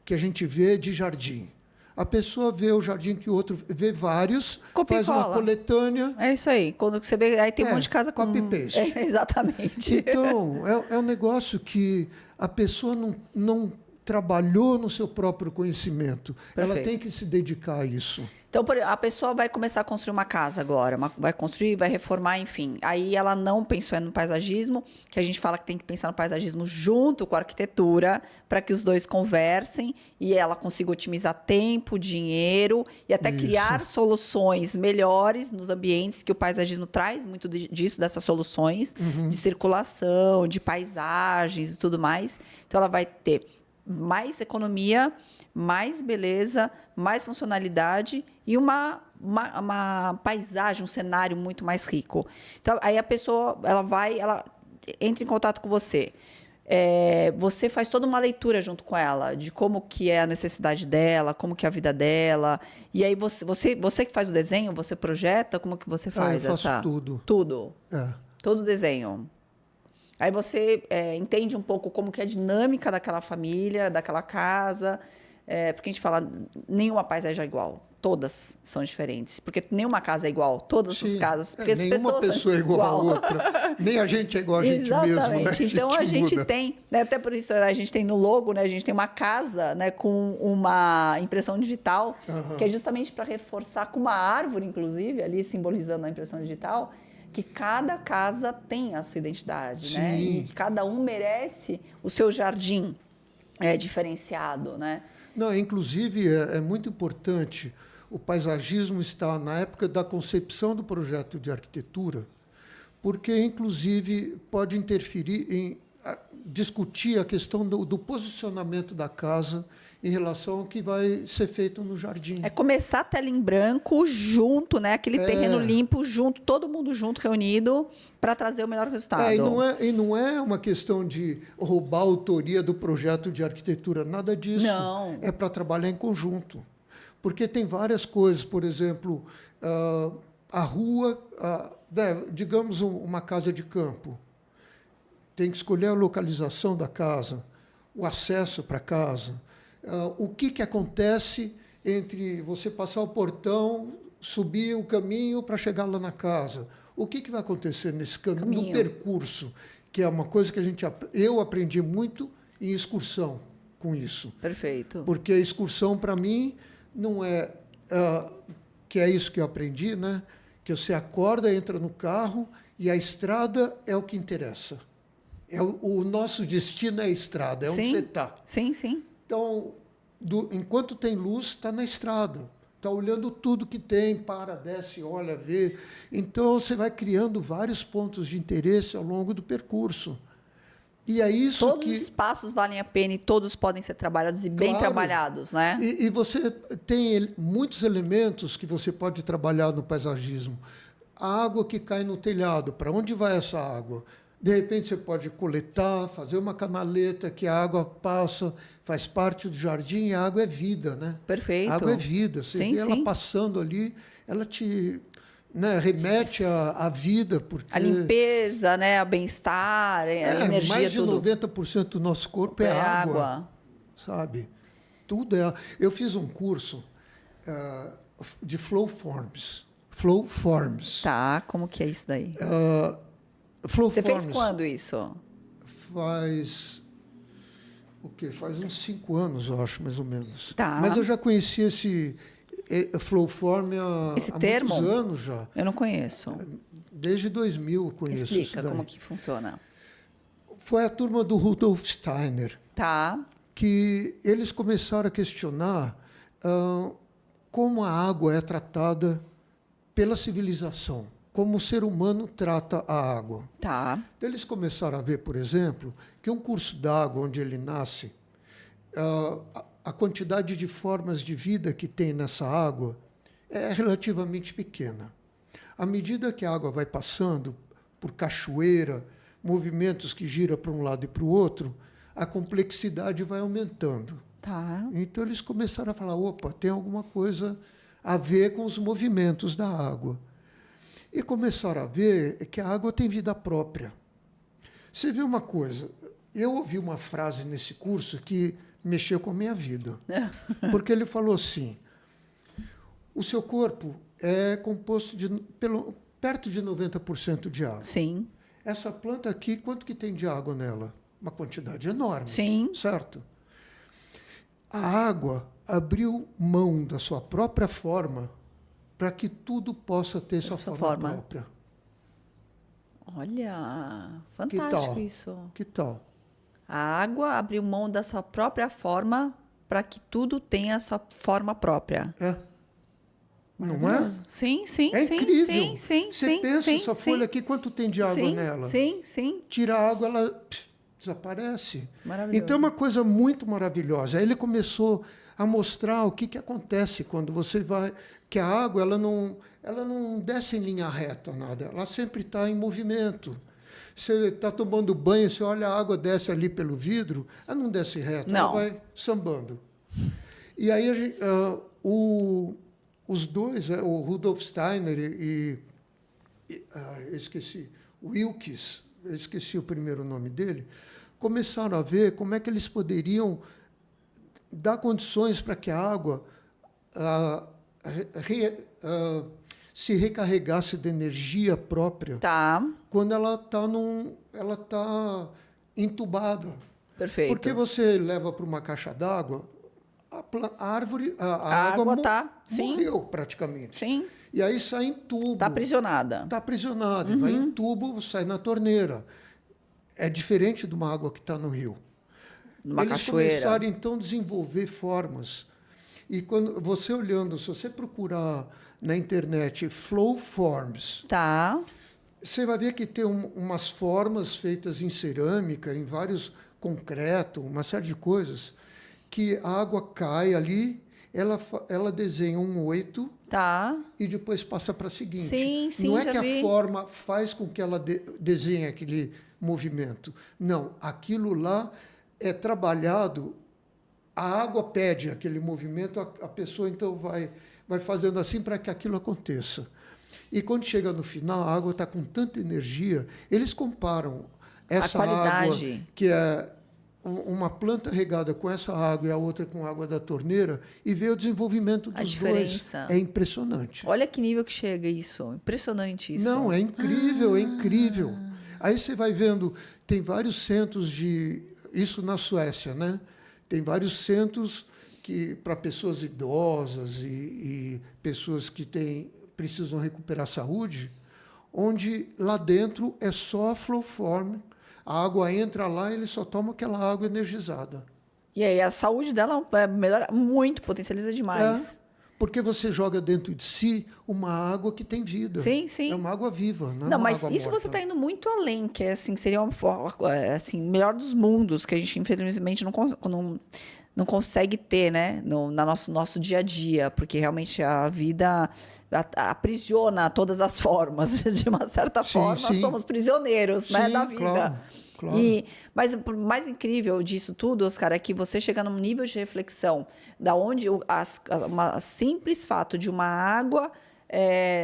que a gente vê de jardim? A pessoa vê o jardim que o outro vê vários, faz uma coletânea. É isso aí. Quando você vê, aí tem um monte de casa com... Copy-paste. Exatamente. Então, é um negócio que a pessoa não trabalhou no seu próprio conhecimento. Perfeito. Ela tem que se dedicar a isso. Então, a pessoa vai começar a construir uma casa agora, vai construir, vai reformar, enfim. Aí ela não pensou no paisagismo, que a gente fala que tem que pensar no paisagismo junto com a arquitetura, para que os dois conversem e ela consiga otimizar tempo, dinheiro e até criar soluções melhores nos ambientes, que o paisagismo traz muito disso, dessas soluções, de circulação, de paisagens e tudo mais. Então, ela vai ter mais economia, mais beleza, mais funcionalidade e uma paisagem, um cenário muito mais rico. Então, aí a pessoa ela entra em contato com você. Você faz toda uma leitura junto com ela de como que é a necessidade dela, como que é a vida dela. E aí você que faz o desenho, você projeta, como que você faz? Eu faço tudo. Tudo? Todo o desenho. Aí você entende um pouco como que é a dinâmica daquela família, daquela casa, porque a gente fala, nenhuma paisagem é igual, todas são diferentes, porque nenhuma casa é igual, todas as casas, porque as nenhuma pessoas pessoa é igual a outra, nem a gente é igual a gente mesmo, né? Então a gente tem, né, até por isso a gente tem no logo, né, a gente tem uma casa, né, com uma impressão digital, que é justamente para reforçar, com uma árvore, inclusive, ali simbolizando a impressão digital, que cada casa tem a sua identidade, né? E que cada um merece o seu jardim diferenciado, né? Não, inclusive, é muito importante, o paisagismo está na época da concepção do projeto de arquitetura, porque, inclusive, pode interferir em discutir a questão do posicionamento da casa em relação ao que vai ser feito no jardim. É começar a tela em branco junto, né? Aquele terreno limpo junto, todo mundo junto, reunido, para trazer o melhor resultado. E não é uma questão de roubar a autoria do projeto de arquitetura, nada disso. Não. É para trabalhar em conjunto. Porque tem várias coisas, por exemplo, a rua, digamos uma casa de campo, tem que escolher a localização da casa, o acesso para a casa. O que acontece entre você passar o portão, subir o caminho para chegar lá na casa? O que vai acontecer nesse caminho, no percurso? Que é uma coisa que eu aprendi muito em excursão com isso. Perfeito. Porque a excursão, para mim, não é... que é isso que eu aprendi, né? Que você acorda, entra no carro e a estrada é o que interessa. O nosso destino é a estrada, é onde você está. Sim, sim. Então, enquanto tem luz, está na estrada. Está olhando tudo que tem, para, desce, olha, vê. Então, você vai criando vários pontos de interesse ao longo do percurso. E é isso todos os passos valem a pena e todos podem ser trabalhados e bem trabalhados, né? E você tem muitos elementos que você pode trabalhar no paisagismo. A água que cai no telhado, para onde vai essa água? De repente, você pode coletar, fazer uma canaleta que a água passa, faz parte do jardim, e a água é vida, né? Perfeito. A água é vida. Você vê ela passando ali, ela te remete à vida. Porque a limpeza, né? O bem-estar, a energia, mais de tudo. 90% do nosso corpo é água. Sabe? Tudo é... Eu fiz um curso de Flow Forms. Flow Forms. Tá, como que é isso daí? Você fez quando isso? Faz uns 5 anos, eu acho, mais ou menos. Tá. Mas eu já conheci esse Flowform há muitos anos já. Eu não conheço. Desde 2000 eu conheço. Explica como que funciona. Foi a turma do Rudolf Steiner. Tá. Que eles começaram a questionar como a água é tratada pela civilização. Como o ser humano trata a água. Tá. Então, eles começaram a ver, por exemplo, que um curso d'água onde ele nasce, a quantidade de formas de vida que tem nessa água é relativamente pequena. À medida que a água vai passando por cachoeira, movimentos que giram para um lado e para o outro, a complexidade vai aumentando. Tá. Então, eles começaram a falar, opa, tem alguma coisa a ver com os movimentos da água. E começaram a ver que a água tem vida própria. Você vê uma coisa, eu ouvi uma frase nesse curso que mexeu com a minha vida. Porque ele falou assim, o seu corpo é composto perto de 90% de água. Sim. Essa planta aqui, quanto que tem de água nela? Uma quantidade enorme. Sim. Certo? A água abriu mão da sua própria forma para que tudo possa ter sua forma própria. Olha, fantástico isso. Que tal? A água abriu mão da sua própria forma para que tudo tenha a sua forma própria. Não é? Sim, é incrível. sim. Você pensa, essa folha aqui, quanto tem de água nela? Sim. Tira a água, ela desaparece. Maravilhoso. Então, é uma coisa muito maravilhosa. Aí ele começou a mostrar o que acontece quando você vai... Que a água, ela não desce em linha reta, nada. Ela sempre está em movimento. Você está tomando banho, você olha, a água desce ali pelo vidro, ela não desce reta, ela vai sambando. E aí, os dois, o Rudolf Steiner e Wilkes, eu esqueci o primeiro nome dele, começaram a ver como é que eles poderiam dar condições para que a água se recarregasse de energia própria quando ela está entubada. Perfeito. Porque você leva para uma caixa d'água, a água morreu praticamente. Sim. E aí sai em tubo. Está aprisionada. Está aprisionada. Vai em tubo, sai na torneira. É diferente de uma água que está no rio. Numa Eles cachoeira. começaram, então, a desenvolver formas. E quando você olhando, se você procurar na internet flow forms, você vai ver que tem umas formas feitas em cerâmica, em vários concreto, uma série de coisas, que a água cai ali, ela desenha um 8 e depois passa para a seguinte. Sim, não é que a forma faz com que ela desenhe aquele movimento. Não, aquilo lá é trabalhado, a água pede aquele movimento, a pessoa então vai fazendo assim para que aquilo aconteça. E quando chega no final, a água está com tanta energia, eles comparam essa água, que é uma planta regada com essa água e a outra com a água da torneira, e vê o desenvolvimento dos dois. É impressionante. Olha que nível que chega isso. Impressionante isso. Não, é incrível, é incrível. Aí você vai vendo, tem vários centros isso na Suécia, né? Tem vários centros para pessoas idosas e pessoas que precisam recuperar a saúde, onde lá dentro é só flow form. A água entra lá e ele só toma aquela água energizada. E aí a saúde dela melhora muito, potencializa demais. Porque você joga dentro de si uma água que tem vida. Sim. É uma água viva, não é Não, uma mas água isso morta. você está indo muito além, que assim, seria uma forma, assim, melhor dos mundos, que a gente infelizmente não consegue ter, né, no nosso dia a dia, porque realmente a vida aprisiona todas as formas. De uma certa forma, somos prisioneiros, né, da vida. Claro. Mas o mais incrível disso tudo, Oscar, é que você chega num nível de reflexão da onde o simples fato de uma água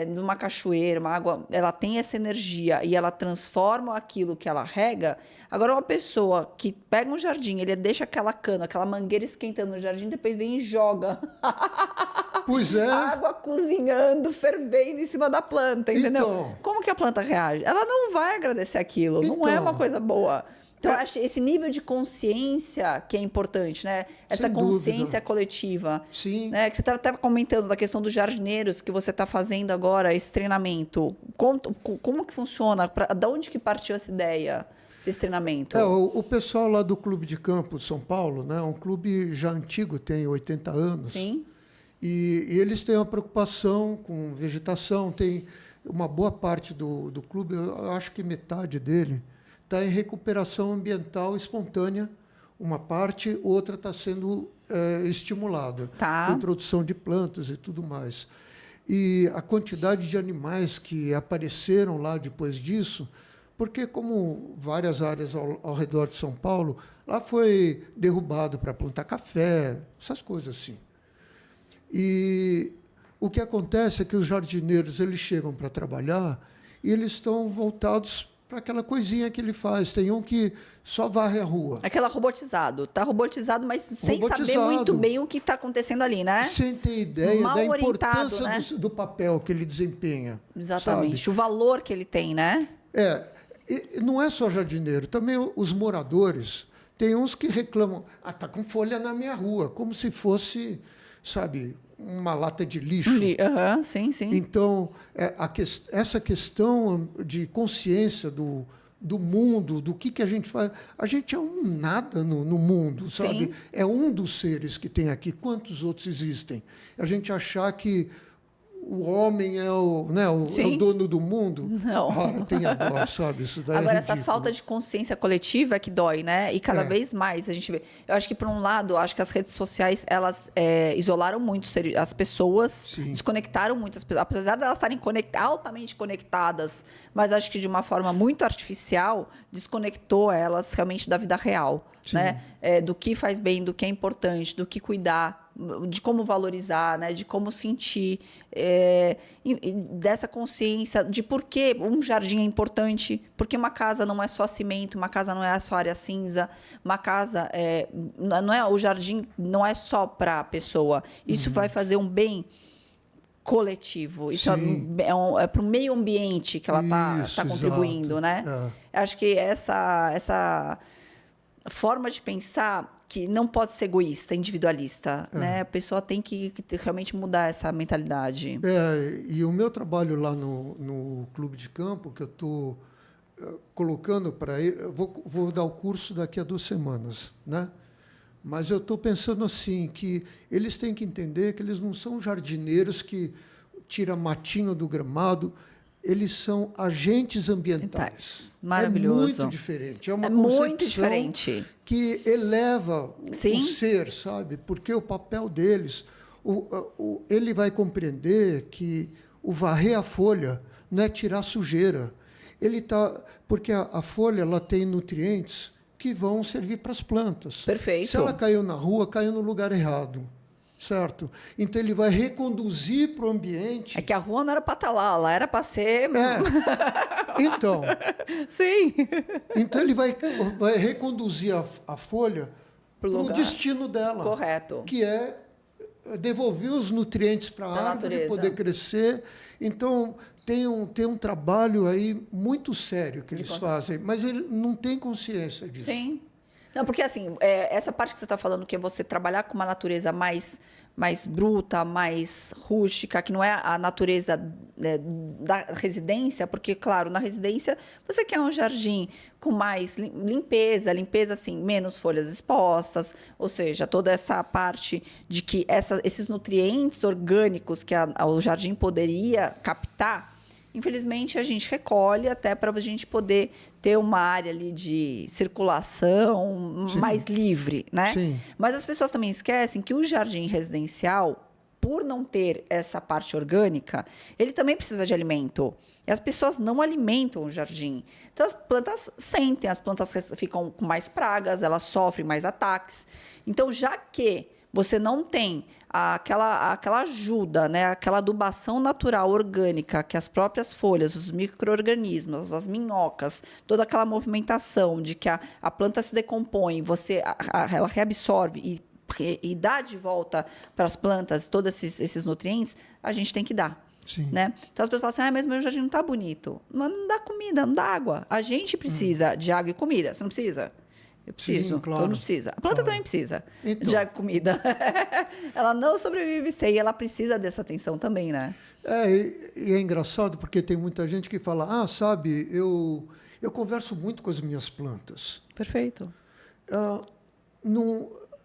numa cachoeira, uma água, ela tem essa energia e ela transforma aquilo que ela rega. Agora, uma pessoa que pega um jardim, ele deixa aquela cana, aquela mangueira esquentando no jardim, depois vem e joga. Pois é. A água cozinhando, fervendo em cima da planta, entendeu? Então, como que a planta reage? Ela não vai agradecer aquilo, não é uma coisa boa. Então, eu acho esse nível de consciência que é importante, né? Essa consciência coletiva. Sim. Né? Que você estava comentando da questão dos jardineiros que você está fazendo agora, esse treinamento. Como que funciona? Da onde que partiu essa ideia desse treinamento? O pessoal lá do Clube de Campo de São Paulo, né? Um clube já antigo, tem 80 anos. Sim. E eles têm uma preocupação com vegetação. Tem uma boa parte do clube, eu acho que metade dele, está em recuperação ambiental espontânea, uma parte, outra está sendo estimulada. Com introdução de plantas e tudo mais. E a quantidade de animais que apareceram lá depois disso, porque como várias áreas ao redor de São Paulo, lá foi derrubado para plantar café, essas coisas assim. E o que acontece é que os jardineiros eles chegam para trabalhar e eles estão voltados para aquela coisinha que ele faz. Tem um que só varre a rua. Aquela robotizado. Está robotizado, mas sem saber muito bem o que está acontecendo ali, né? Sem ter ideia da importância, né, do papel que ele desempenha. Exatamente. Sabe? O valor que ele tem, né? E não é só jardineiro. Também os moradores. Tem uns que reclamam, está com folha na minha rua, como se fosse, sabe, uma lata de lixo. Sim, sim. Então, essa questão de consciência do mundo, do que a gente faz. A gente é um nada no mundo, sabe? Sim. É um dos seres que tem aqui. Quantos outros existem? A gente achar que o homem é o dono do mundo. Não. Ora, tenha dó, sabe? Isso daí Agora, é essa falta de consciência coletiva é que dói, né? E cada vez mais a gente vê. Eu acho que, por um lado, acho que as redes sociais, elas isolaram muito as pessoas, sim, desconectaram muito as pessoas. Apesar de elas estarem altamente conectadas, mas acho que de uma forma muito artificial, desconectou elas realmente da vida real, né? Do que faz bem, do que é importante, do que cuidar, de como valorizar, né? De como sentir, dessa consciência de por que um jardim é importante, porque uma casa não é só cimento, uma casa não é só área cinza, uma casa o jardim não é só para a pessoa. Isso vai fazer um bem coletivo. Isso é para o meio ambiente que ela está contribuindo, né? Acho que essa forma de pensar que não pode ser egoísta, individualista, né? A pessoa tem que realmente mudar essa mentalidade. E o meu trabalho lá no Clube de Campo, que eu estou colocando para ele, eu vou dar o curso daqui a 2 semanas, né? Mas eu estou pensando assim, que eles têm que entender que eles não são jardineiros que tiram matinho do gramado. Eles são agentes ambientais. Maravilhoso. É muito diferente. É uma concepção muito diferente, que eleva o ser, sabe? Porque o papel deles, ele vai compreender que o varrer a folha não é tirar sujeira. Porque a folha ela tem nutrientes que vão servir para as plantas. Perfeito. Se ela caiu na rua, caiu no lugar errado. Certo? Então, ele vai reconduzir para o ambiente. É que a rua não era para estar lá, ela era para ser... Então... Sim. Então, ele vai reconduzir a folha para o destino dela. Correto. Que é devolver os nutrientes para a árvore, poder crescer. Então, tem um trabalho aí muito sério que eles fazem, mas ele não tem consciência disso. Sim. Não, porque assim, essa parte que você está falando, que é você trabalhar com uma natureza mais bruta, mais rústica, que não é a natureza da residência, porque, claro, na residência você quer um jardim com mais limpeza assim, menos folhas expostas, ou seja, toda essa parte de que esses nutrientes orgânicos que o jardim poderia captar, infelizmente, a gente recolhe até para a gente poder ter uma área ali de circulação mais livre, né? Sim. Mas as pessoas também esquecem que o jardim residencial, por não ter essa parte orgânica, ele também precisa de alimento. E as pessoas não alimentam o jardim. Então, as plantas sentem, as plantas ficam com mais pragas, elas sofrem mais ataques. Então, já que você não tem aquela ajuda, né? Aquela adubação natural, orgânica, que as próprias folhas, os micro-organismos, as minhocas, toda aquela movimentação de que a planta se decompõe, ela reabsorve e dá de volta para as plantas todos esses nutrientes, a gente tem que dar. Sim. Né? Então as pessoas falam assim, mas meu jardim não está bonito. Mas não dá comida, não dá água. A gente precisa de água e comida. Você não precisa? Eu preciso, claro. todo mundo precisa. A planta também precisa de água e comida. Ela não sobrevive sem, ela precisa dessa atenção também, né? E é engraçado porque tem muita gente que fala, sabe, eu converso muito com as minhas plantas. Perfeito.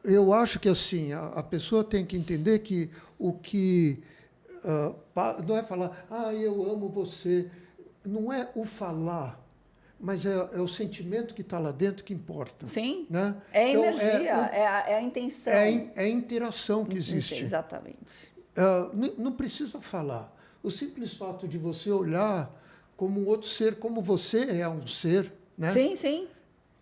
Eu acho que assim, a pessoa tem que entender que o que... não é falar, eu amo você. Não é o falar, mas é o sentimento que está lá dentro que importa. Sim. Né? É a energia, é a intenção. É a interação que existe. Exatamente. Não precisa falar. O simples fato de você olhar como um outro ser, como você é um ser. Né? Sim, sim.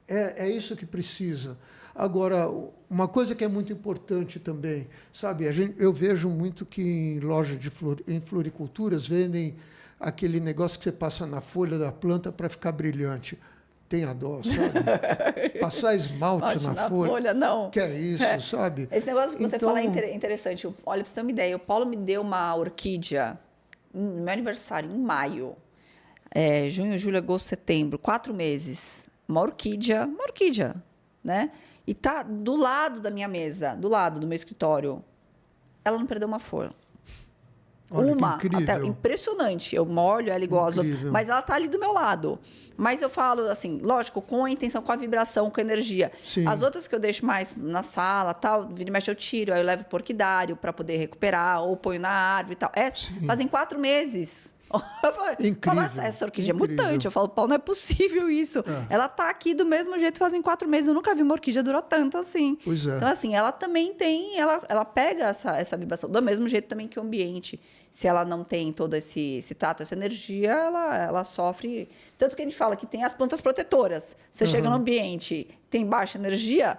É isso que precisa. Agora, uma coisa que é muito importante também, sabe, eu vejo muito que em loja em floriculturas vendem aquele negócio que você passa na folha da planta para ficar brilhante. Tenha dó, sabe? Passar esmalte na folha, não. Que é isso, sabe? Esse negócio que você fala é interessante. Olha, para você ter uma ideia, o Paulo me deu uma orquídea no meu aniversário, em maio. Junho, julho, agosto, setembro, 4 meses. Uma orquídea, né? E tá do lado da minha mesa, do lado do meu escritório. Ela não perdeu uma flor. Olha, que incrível. Até impressionante. Eu molho ela igual as outras, mas ela tá ali do meu lado. Mas eu falo assim, lógico, com a intenção, com a vibração, com a energia. Sim. As outras que eu deixo mais na sala, tal, vira e mexe eu tiro, aí eu levo pro orquidário para poder recuperar, ou ponho na árvore e tal. Fazem 4 meses. Incrível. Essa orquídea é mutante. Eu falo, Paulo, não é possível isso. Ela tá aqui do mesmo jeito fazem 4 meses. Eu nunca vi uma orquídea durar tanto assim. Pois é. Então, assim, ela também tem... Ela pega essa vibração. Do mesmo jeito também que o ambiente. Se ela não tem todo esse tato, essa energia, ela sofre... Tanto que a gente fala que tem as plantas protetoras. Você chega no ambiente, tem baixa energia,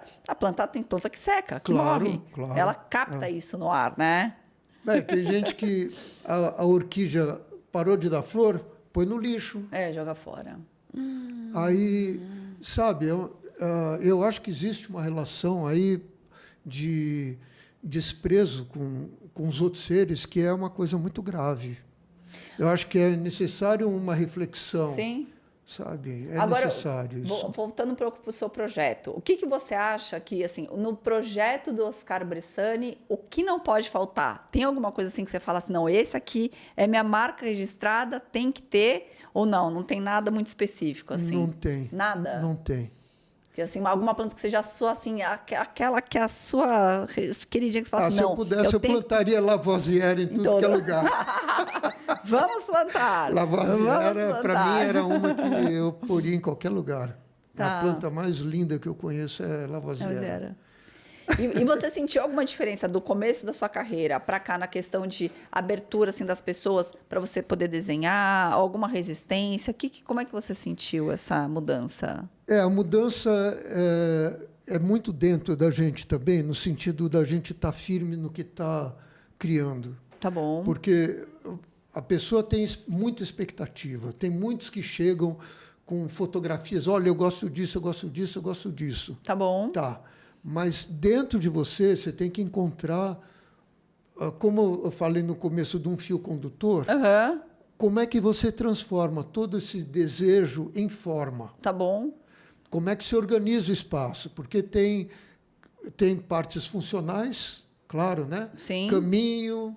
tem planta que seca, que morre. Claro. Ela capta isso no ar, né? Tem gente que a orquídea parou de dar flor, põe no lixo. Joga fora. Aí, sabe, eu acho que existe uma relação aí de desprezo com os outros seres que é uma coisa muito grave. Eu acho que é necessário uma reflexão. Sim. Sabe? Agora, necessário isso. Voltando um pouco para o seu projeto, o que você acha que, assim, no projeto do Oscar Bressani, o que não pode faltar? Tem alguma coisa assim que você fala assim, não, esse aqui é minha marca registrada, tem que ter, ou não? Não tem nada muito específico, assim? Não tem. Nada? Não tem. Que, assim, alguma planta que seja a sua, assim, aquela que é a sua queridinha que você fala assim, não... Se eu pudesse, eu plantaria Lavoisiera em tudo que é lugar. Vamos plantar. Lavoisiera, para mim, era uma que eu poria em qualquer lugar. A planta mais linda que eu conheço é Lavoisiera. E você sentiu alguma diferença do começo da sua carreira para cá na questão de abertura assim, das pessoas para você poder desenhar? Alguma resistência? Como é que você sentiu essa mudança? A mudança é muito dentro da gente também, no sentido da gente estar firme no que está criando. Tá bom. Porque a pessoa tem muita expectativa. Tem muitos que chegam com fotografias. Olha, eu gosto disso, eu gosto disso, eu gosto disso. Tá bom. Tá. Mas dentro de você tem que encontrar, como eu falei no começo, de um fio condutor, como é que você transforma todo esse desejo em forma. Tá bom. Como é que se organiza o espaço? Porque tem partes funcionais, claro, né? Sim. Caminho,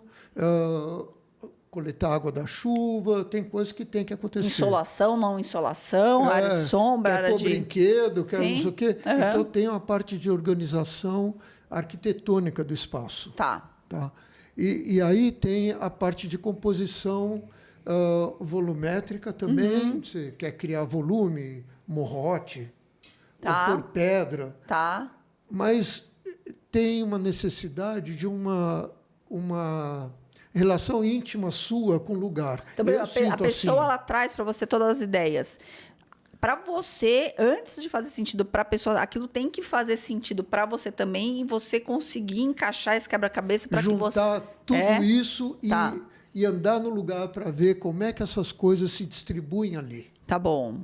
coletar água da chuva, tem coisas que tem que acontecer. Insolação, não insolação, área de sombra, área de... brinquedo, quer não sei o quê. Então, tem uma parte de organização arquitetônica do espaço. Tá. E aí tem a parte de composição volumétrica também. Você quer criar volume, morrote, pôr pedra. Tá. Mas tem uma necessidade de uma relação íntima sua com o lugar. Então, a pessoa ela traz para você todas as ideias. Para você, antes de fazer sentido para a pessoa, aquilo tem que fazer sentido para você também e você conseguir encaixar esse quebra-cabeça para que você... Juntar tudo isso e andar no lugar para ver como é que essas coisas se distribuem ali. Tá bom.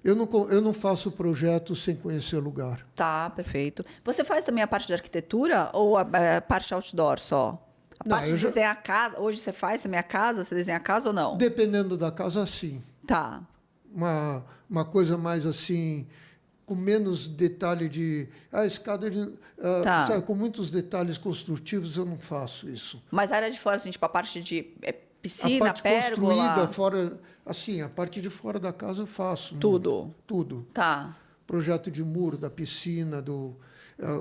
Eu não faço projeto sem conhecer o lugar. Tá, perfeito. Você faz também a parte de arquitetura ou a parte outdoor só? A parte de desenhar a casa, hoje você faz também a casa? Você desenha a casa ou não? Dependendo da casa, sim. Tá. Uma coisa mais assim, com menos detalhe de... A escada, sabe, com muitos detalhes construtivos, eu não faço isso. Mas a área de fora, assim, tipo a parte de piscina, a parte pérgola... construída fora... Assim, a parte de fora da casa eu faço. Tudo? Tudo. Tá. Projeto de muro, da piscina,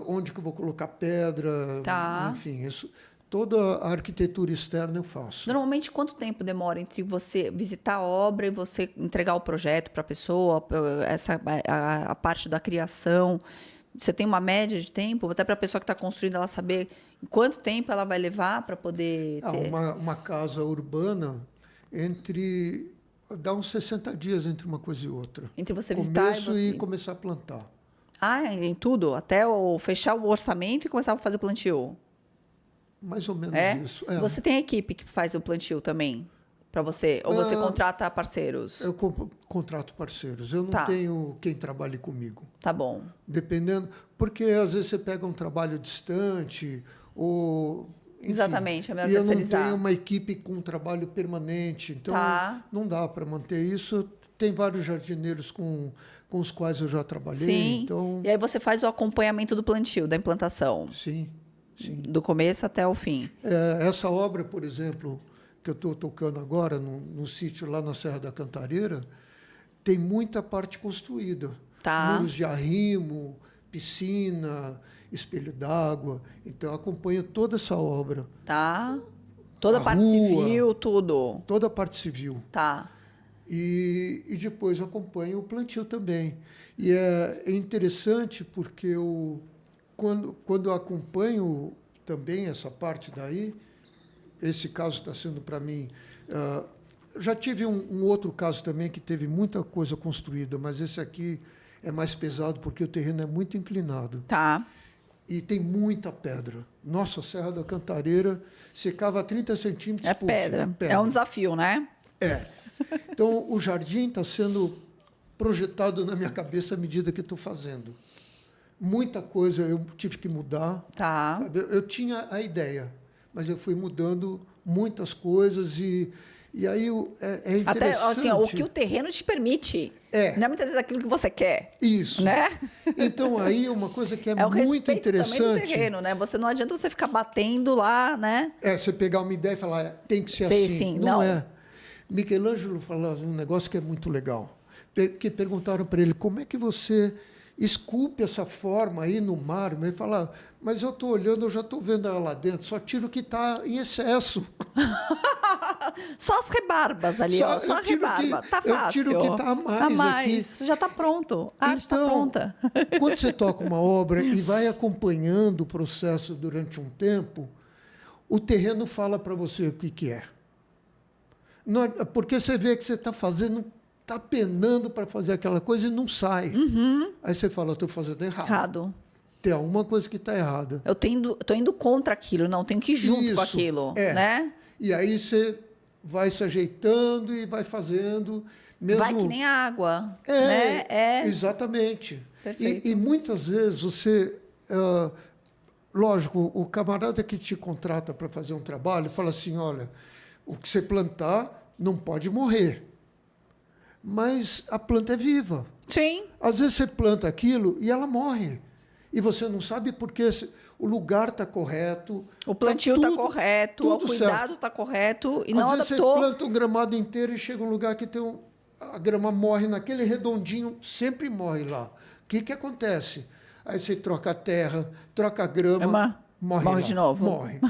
onde que eu vou colocar pedra, enfim, isso... Toda a arquitetura externa eu faço. Normalmente, quanto tempo demora entre você visitar a obra e você entregar o projeto para a pessoa, a parte da criação? Você tem uma média de tempo? Até para a pessoa que está construindo, ela saber quanto tempo ela vai levar para poder ter... Uma casa urbana, dá uns 60 dias entre uma coisa e outra. Entre você visitar e começar a plantar. Em tudo? Até fechar o orçamento e começar a fazer o plantio? Mais ou menos isso. Você tem a equipe que faz o plantio também? para você? Ou você contrata parceiros? Eu contrato parceiros. Eu não tenho quem trabalhe comigo. Tá bom. Dependendo... Porque, às vezes, você pega um trabalho distante ou... Enfim, exatamente, é melhor e eu terceirizar. não tenho uma equipe com trabalho permanente. Então, não dá para manter isso. Tem vários jardineiros com os quais eu já trabalhei. Sim. Então... E aí você faz o acompanhamento do plantio, da implantação. Sim, sim. Do começo até o fim. Essa obra, por exemplo, que eu estou tocando agora, no sítio lá na Serra da Cantareira, tem muita parte construída. Tá. Muros de arrimo, piscina, espelho d'água. Então, eu acompanho toda essa obra. Tá. Toda a parte civil, tudo. Toda a parte civil. Tá. E depois eu acompanho o plantio também. E é interessante porque quando eu acompanho também essa parte daí, esse caso está sendo para mim... já tive um outro caso também que teve muita coisa construída, mas esse aqui é mais pesado porque o terreno é muito inclinado. Tá. E tem muita pedra. Nossa, a Serra da Cantareira, você cava 30 centímetros. É pedra. É um desafio, né? É. Então, o jardim está sendo projetado na minha cabeça à medida que estou fazendo. Muita coisa eu tive que mudar. Tá. Sabe? Eu tinha a ideia, mas eu fui mudando muitas coisas e aí é interessante. Até assim, o que o terreno te permite. Não é muitas vezes aquilo que você quer. Isso. Né? Então, aí uma coisa que é o muito interessante... também do terreno, né? Não adianta você ficar batendo lá, né? Você pegar uma ideia e falar, tem que ser Sei, assim. Sim, não é. Michelangelo falava um negócio que é muito legal. Que perguntaram para ele, como é que você esculpe essa forma aí no mármore? Ele fala, mas eu estou olhando, eu já estou vendo ela lá dentro, só tiro o que está em excesso. Só as rebarbas ali, só a rebarba. Tá fácil. Eu tiro o que está a mais aqui. Já está pronto. A arte está pronta. Quando você toca uma obra e vai acompanhando o processo durante um tempo, o terreno fala para você o que é. Não, porque você vê que você está fazendo, está penando para fazer aquela coisa e não sai. Uhum. Aí você fala, estou fazendo errado. Tem alguma coisa que está errada. Eu estou indo contra aquilo, não, tenho que ir junto com aquilo. Né? E aí você vai se ajeitando e vai fazendo. Mesmo... Vai que nem a água. Né? Exatamente. Perfeito. E muitas vezes você... lógico, o camarada que te contrata para fazer um trabalho fala assim, olha, o que você plantar não pode morrer. Mas a planta é viva. Sim. Às vezes você planta aquilo e ela morre. E você não sabe porque o lugar está correto. O plantio está correto, o cuidado está correto e não adaptou. Às vezes você planta um gramado inteiro e chega um lugar que tem a grama morre naquele redondinho, sempre morre lá. O que acontece? Aí você troca a terra, troca a grama, morre de novo. Morre.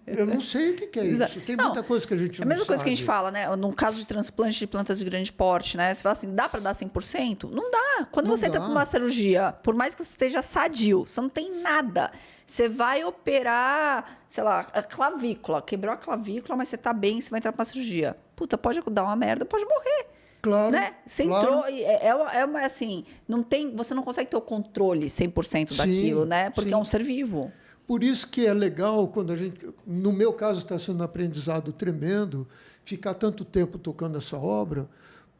Eu não sei o que é isso. Tem muita coisa que a gente não sabe. É a mesma coisa que a gente fala, né? No caso de transplante de plantas de grande porte, né? Você fala assim, dá para dar 100%? Não dá. Quando você entra para uma cirurgia, por mais que você esteja sadio, você não tem nada. Você vai operar, sei lá, a clavícula. Quebrou a clavícula, mas você tá bem, você vai entrar para uma cirurgia. Puta, pode dar uma merda, pode morrer. Claro. Né? Você entrou, assim, não tem, você não consegue ter o controle 100% daquilo, né? Porque é um ser vivo. Por isso que é legal quando a gente, no meu caso está sendo um aprendizado tremendo, ficar tanto tempo tocando essa obra,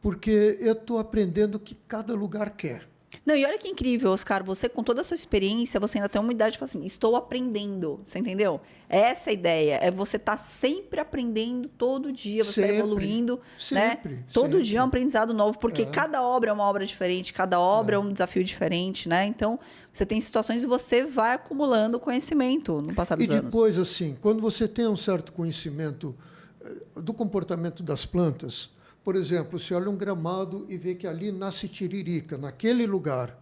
porque eu estou aprendendo o que cada lugar quer. Não, e olha que incrível, Oscar, você com toda a sua experiência, você ainda tem uma idade de falar assim, estou aprendendo, você entendeu? Essa é a ideia, é você estar sempre aprendendo todo dia, você está evoluindo, né? Todo dia é um aprendizado novo, porque cada obra é uma obra diferente, cada obra é um desafio diferente, né? Então, você tem situações e você vai acumulando conhecimento no passar dos anos. E depois, assim, quando você tem um certo conhecimento do comportamento das plantas, por exemplo, você olha um gramado e vê que ali nasce tiririca, naquele lugar.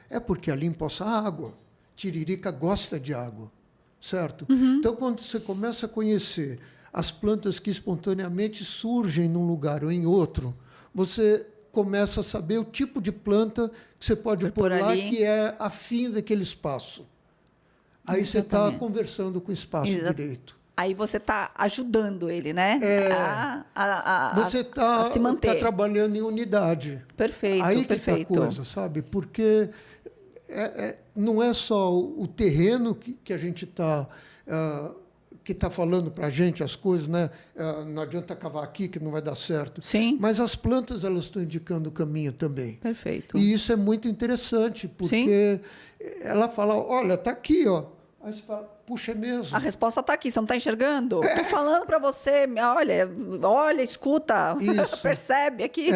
É porque ali empoça água. Tiririca gosta de água, certo? Uhum. Então, quando você começa a conhecer as plantas que espontaneamente surgem num lugar ou em outro, você começa a saber o tipo de planta que você pode pôr lá que é afim daquele espaço. Aí você está conversando com o espaço direito. Aí você está ajudando ele, né? Você está se manter. Tá trabalhando em unidade. Perfeito, aí perfeito. Que tá a coisa, sabe? Porque não é só o terreno que a gente está que está falando para a gente as coisas, né? Não adianta cavar aqui que não vai dar certo. Sim. Mas as plantas elas estão indicando o caminho também. Perfeito. E isso é muito interessante, porque ela fala, olha, está aqui, ó. Aí você fala, puxa, é mesmo. A resposta está aqui, você não está enxergando? Estou falando para você, olha, escuta, percebe aqui.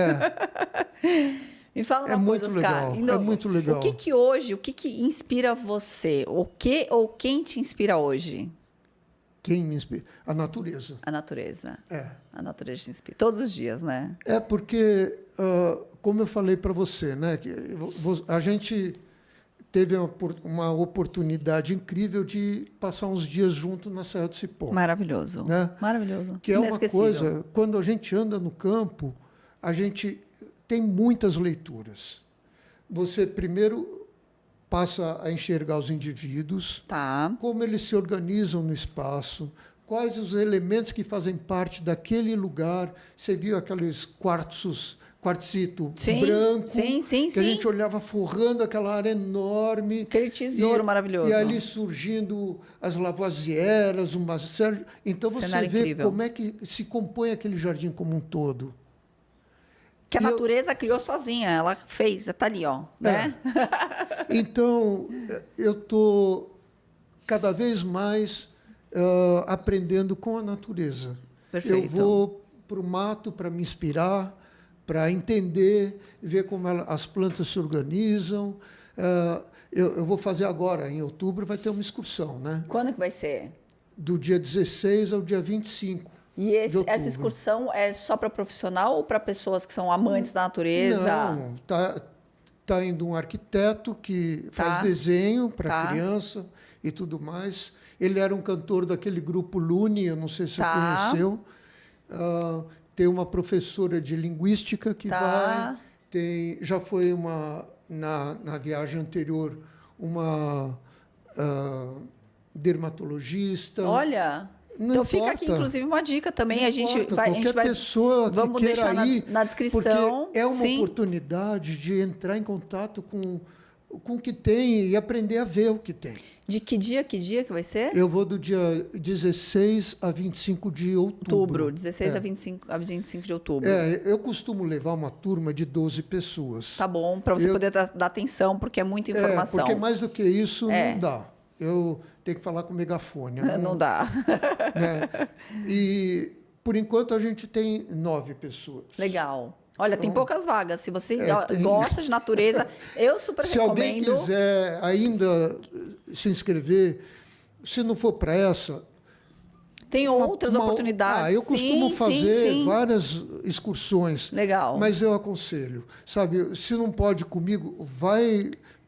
Me fala uma coisa, Oscar. É muito legal. O que inspira você? O que ou quem te inspira hoje? Quem me inspira? A natureza. A natureza. É. A natureza te inspira. Todos os dias, né? É porque, como eu falei para você, né, que a gente teve uma oportunidade incrível de passar uns dias juntos na Serra do Cipó. Maravilhoso. Né? Maravilhoso. Que é uma coisa, quando a gente anda no campo, a gente tem muitas leituras. Você primeiro passa a enxergar os indivíduos, como eles se organizam no espaço, quais os elementos que fazem parte daquele lugar. Você viu aqueles quartzito branco, que a gente olhava forrando aquela área enorme. Aquele tesouro maravilhoso. E ali surgindo as lavoisieras, uma série. Então você vê incrível. Como é que se compõe aquele jardim como um todo. Que a natureza criou sozinha, ela fez, está ali, ó. Né? Então, eu estou cada vez mais aprendendo com a natureza. Perfeito. Eu vou para o mato para me inspirar, para entender, ver como as plantas se organizam. Eu vou fazer agora, em outubro, vai ter uma excursão. Né? Quando que vai ser? Do dia 16 ao dia 25. E essa excursão é só para profissional ou para pessoas que são amantes da natureza? Não, tá indo um arquiteto que faz desenho para criança e tudo mais. Ele era um cantor daquele grupo Lune, eu não sei se você conheceu. Tem uma professora de linguística que vai. Já foi na viagem anterior uma dermatologista. Olha... Não então importa. Fica aqui, inclusive, uma dica também. Não a gente importa, vai. Qualquer pessoa que vamos queira deixar ir, na descrição. Porque é uma oportunidade de entrar em contato com o que tem e aprender a ver o que tem. De que dia que vai ser? Eu vou do dia 16 a 25 de outubro. 16 a 25 de outubro. Eu costumo levar uma turma de 12 pessoas. Tá bom, para você poder dar atenção, porque é muita informação. Porque mais do que isso não dá. Eu tenho que falar com o megafone. Não dá. Né? E, por enquanto, a gente tem 9 pessoas. Legal. Olha, tem poucas vagas. Se você gosta de natureza, eu super recomendo. Se alguém quiser ainda se inscrever, se não for para essa... Tem outras oportunidades. Eu costumo fazer várias excursões. Legal. Mas eu aconselho. Sabe, se não pode comigo,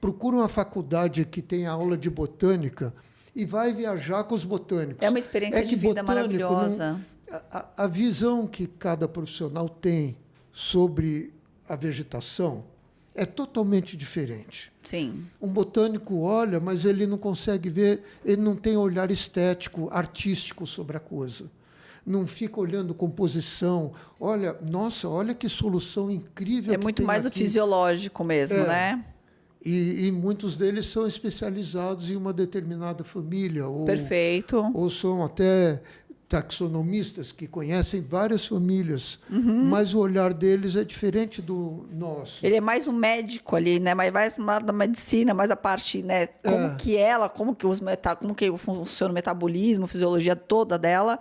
procura uma faculdade que tenha aula de botânica e vai viajar com os botânicos. É uma experiência de vida maravilhosa. A visão que cada profissional tem sobre a vegetação é totalmente diferente. Sim. Um botânico olha, mas ele não consegue ver, ele não tem olhar estético, artístico sobre a coisa. Não fica olhando composição. Olha que solução incrível. É muito mais aqui. O fisiológico mesmo, né? E muitos deles são especializados em uma determinada família. Perfeito. Ou são até taxonomistas que conhecem várias famílias, mas o olhar deles é diferente do nosso. Ele é mais um médico ali, né? Mas mais para o lado da medicina, mais a parte, né? Como que funciona o metabolismo, a fisiologia toda dela.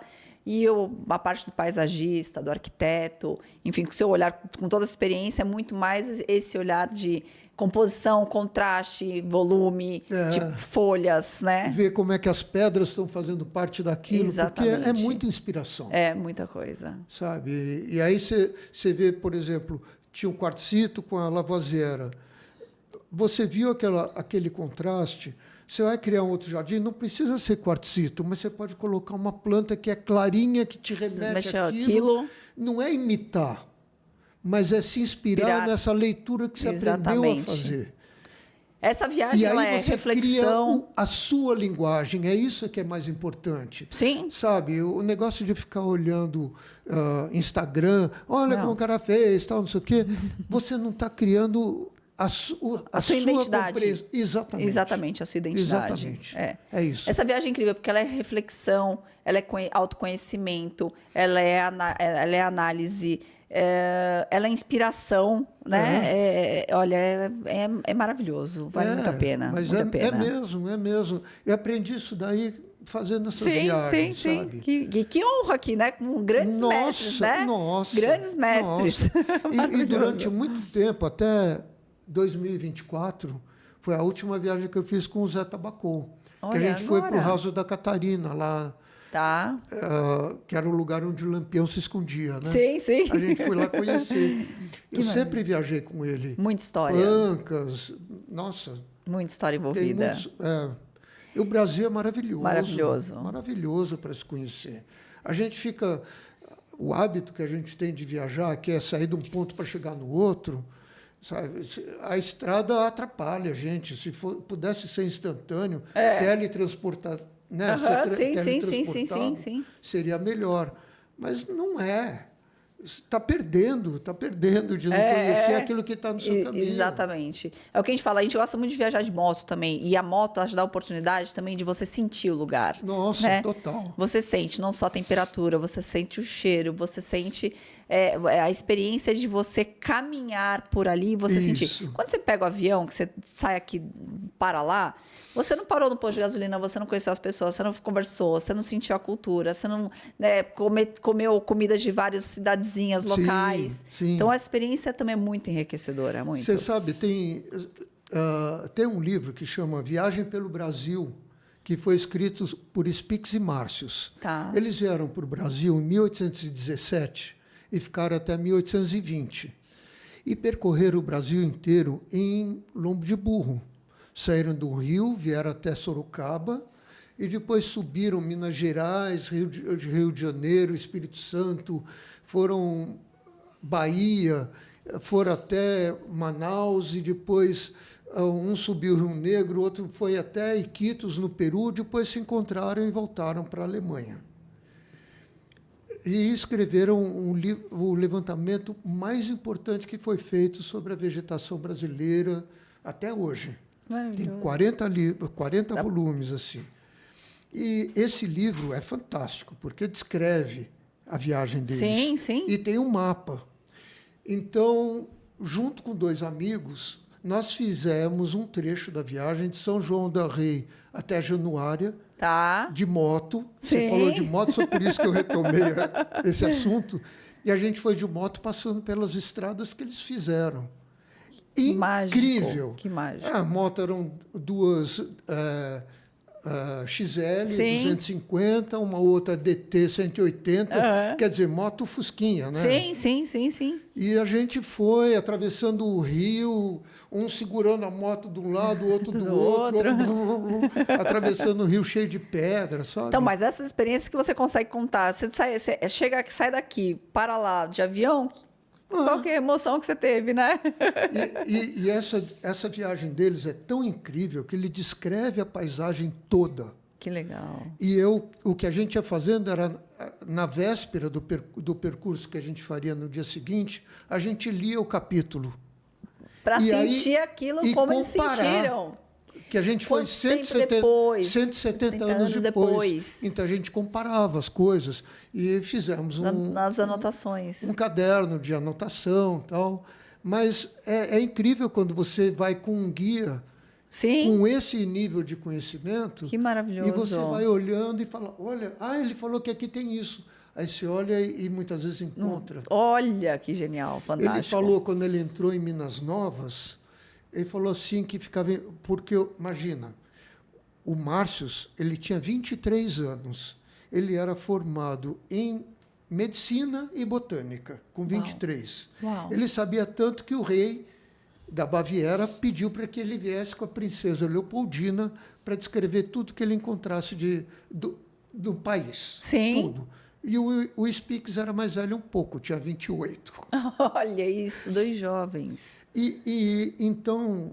E a parte do paisagista, do arquiteto, enfim, com o seu olhar, com toda a experiência, é muito mais esse olhar de composição, contraste, volume, tipo folhas, né? Ver como é que as pedras estão fazendo parte daquilo, Exatamente. Porque é muita inspiração. É muita coisa. Sabe? E aí você vê, por exemplo, tinha um quartzito com a lavoisiera. Você viu aquele contraste? Você vai criar um outro jardim, não precisa ser quartzito, mas você pode colocar uma planta que é clarinha, que te remete àquilo. Não é imitar, mas é se inspirar nessa leitura que você aprendeu a fazer. Essa viagem ela é reflexão. Cria a sua linguagem, é isso que é mais importante. Sim. Sabe, o negócio de ficar olhando Instagram, olha como o cara fez, tal, não sei o quê, você não está criando a sua identidade. Exatamente. Exatamente, a sua identidade. Exatamente. É isso. Essa viagem é incrível, porque ela é reflexão, ela é autoconhecimento, ela é análise, ela é inspiração, né? Olha, é maravilhoso, vale muito a pena. Mas muito a pena. é mesmo. Eu aprendi isso daí fazendo essas viagens, sabe? Que honra aqui, né? Com grandes mestres, né? Grandes mestres. E durante muito tempo, até 2024, foi a última viagem que eu fiz com o Zé Tabacon. Que a gente foi para o Raso da Catarina, lá. Tá. Que era o lugar onde o Lampião se escondia, né? Sim. A gente foi lá conhecer. Eu sempre viajei com ele. Muita história. Pancas, nossa. Muita história envolvida. E o Brasil é maravilhoso. Maravilhoso. Maravilhoso para se conhecer. A gente fica... O hábito que a gente tem de viajar, que é sair de um ponto para chegar no outro, sabe? A estrada atrapalha a gente. Se pudesse ser instantâneo, teletransportar, né? Sim. Seria melhor. Mas não é. Está perdendo de não conhecer aquilo que está no seu caminho. Exatamente. É o que a gente fala, a gente gosta muito de viajar de moto também. E a moto dá a oportunidade também de você sentir o lugar. Nossa, né? Total. Você sente não só a temperatura, você sente o cheiro, você sente a experiência de você caminhar por ali, você sentir. Quando você pega o avião, que você sai aqui, para lá, você não parou no posto de gasolina, você não conheceu as pessoas, você não conversou, você não sentiu a cultura, você não comeu comidas de várias cidadezinhas locais. Sim. Então, a experiência também é muito enriquecedora. Muito. Você sabe, tem um livro que chama Viagem pelo Brasil, que foi escrito por Spix e Márcios. Tá. Eles vieram para o Brasil em 1817 e ficaram até 1820. E percorreram o Brasil inteiro em lombo de burro. Saíram do Rio, vieram até Sorocaba e depois subiram Minas Gerais, Rio de Janeiro, Espírito Santo, foram Bahia, foram até Manaus e depois um subiu o Rio Negro, outro foi até Iquitos, no Peru, depois se encontraram e voltaram para a Alemanha. E escreveram o levantamento mais importante que foi feito sobre a vegetação brasileira até hoje. Tem 40 volumes, assim. E esse livro é fantástico, porque descreve a viagem deles. Sim. E tem um mapa. Então, junto com 2 amigos, nós fizemos um trecho da viagem de São João del Rei até Januária, de moto. Você falou de moto, só por isso que eu retomei esse assunto. E a gente foi de moto passando pelas estradas que eles fizeram. Incrível. Que mágico. A moto eram 2 XL 250, uma outra DT 180, quer dizer, moto fusquinha, né? Sim. E a gente foi atravessando o rio, um segurando a moto de um lado, o outro do outro atravessando o rio cheio de pedra, sabe? Então, mas essas experiências que você consegue contar, você sai daqui, para lá de avião, qual que é a emoção que você teve, né? E essa viagem deles é tão incrível que ele descreve a paisagem toda. Que legal. E o que a gente ia fazendo era, na véspera do percurso que a gente faria no dia seguinte, a gente lia o capítulo. Para sentir aquilo como eles sentiram. Que a gente foi 170 anos depois. Então, a gente comparava as coisas e fizemos nas anotações. Um caderno de anotação e tal. Mas é incrível quando você vai com um guia com esse nível de conhecimento. Que maravilhoso. E você vai olhando e fala, olha, ele falou que aqui tem isso. Aí você olha e muitas vezes encontra. Olha, que genial, fantástico. Ele falou, quando ele entrou em Minas Novas, ele falou assim que ficava... Porque, imagina, o Márcios, ele tinha 23 anos. Ele era formado em medicina e botânica, com 23. Uau. Ele sabia tanto que o rei da Baviera pediu para que ele viesse com a princesa Leopoldina para descrever tudo que ele encontrasse do país. Tudo. E o Spix era mais velho um pouco, tinha 28. Olha isso, 2 jovens. E então,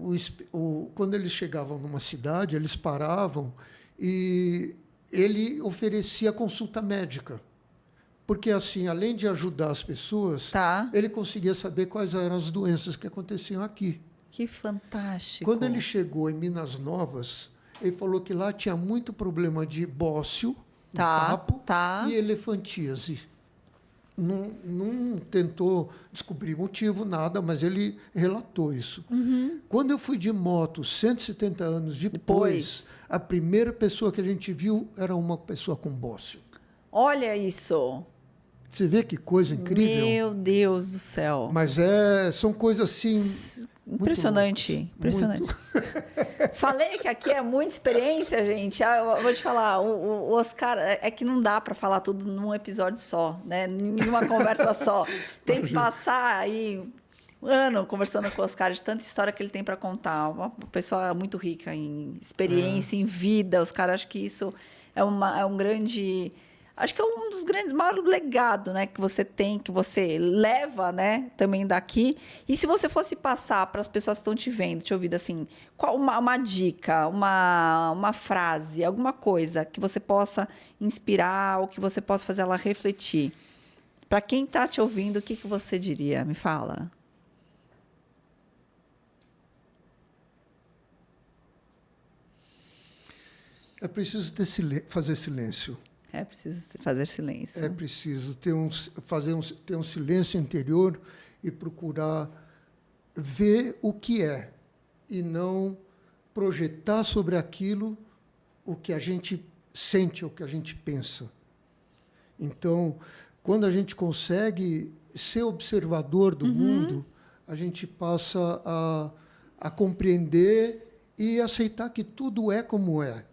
quando eles chegavam numa cidade, eles paravam e ele oferecia consulta médica. Porque, assim, além de ajudar as pessoas, ele conseguia saber quais eram as doenças que aconteciam aqui. Que fantástico. Quando ele chegou em Minas Novas, ele falou que lá tinha muito problema de bócio, papo e elefantíase. Não tentou descobrir motivo, nada, mas ele relatou isso. Quando eu fui de moto, 170 anos depois, a primeira pessoa que a gente viu era uma pessoa com bócio. Olha isso. Você vê que coisa incrível? Meu Deus do céu. Mas são coisas assim... Impressionante, impressionante. Muito. Falei que aqui é muita experiência, gente. Eu vou te falar, o Oscar, é que não dá para falar tudo num episódio só, né? Numa conversa só. Tem que passar aí um ano conversando com o Oscar de tanta história que ele tem para contar. Uma pessoa muito rica em experiência, em vida. Os caras acham que isso é um grande... Acho que é um dos grandes, maiores legados, né, que você tem, que você leva, né, também daqui. E se você fosse passar para as pessoas que estão te vendo, te ouvindo, assim, qual uma dica, uma frase, alguma coisa que você possa inspirar ou que você possa fazer ela refletir? Para quem está te ouvindo, o que você diria? Me fala. É preciso fazer silêncio. É preciso fazer silêncio. É preciso ter um silêncio interior e procurar ver o que é e não projetar sobre aquilo o que a gente sente, o que a gente pensa. Então, quando a gente consegue ser observador do mundo, a gente passa a compreender e aceitar que tudo é como é.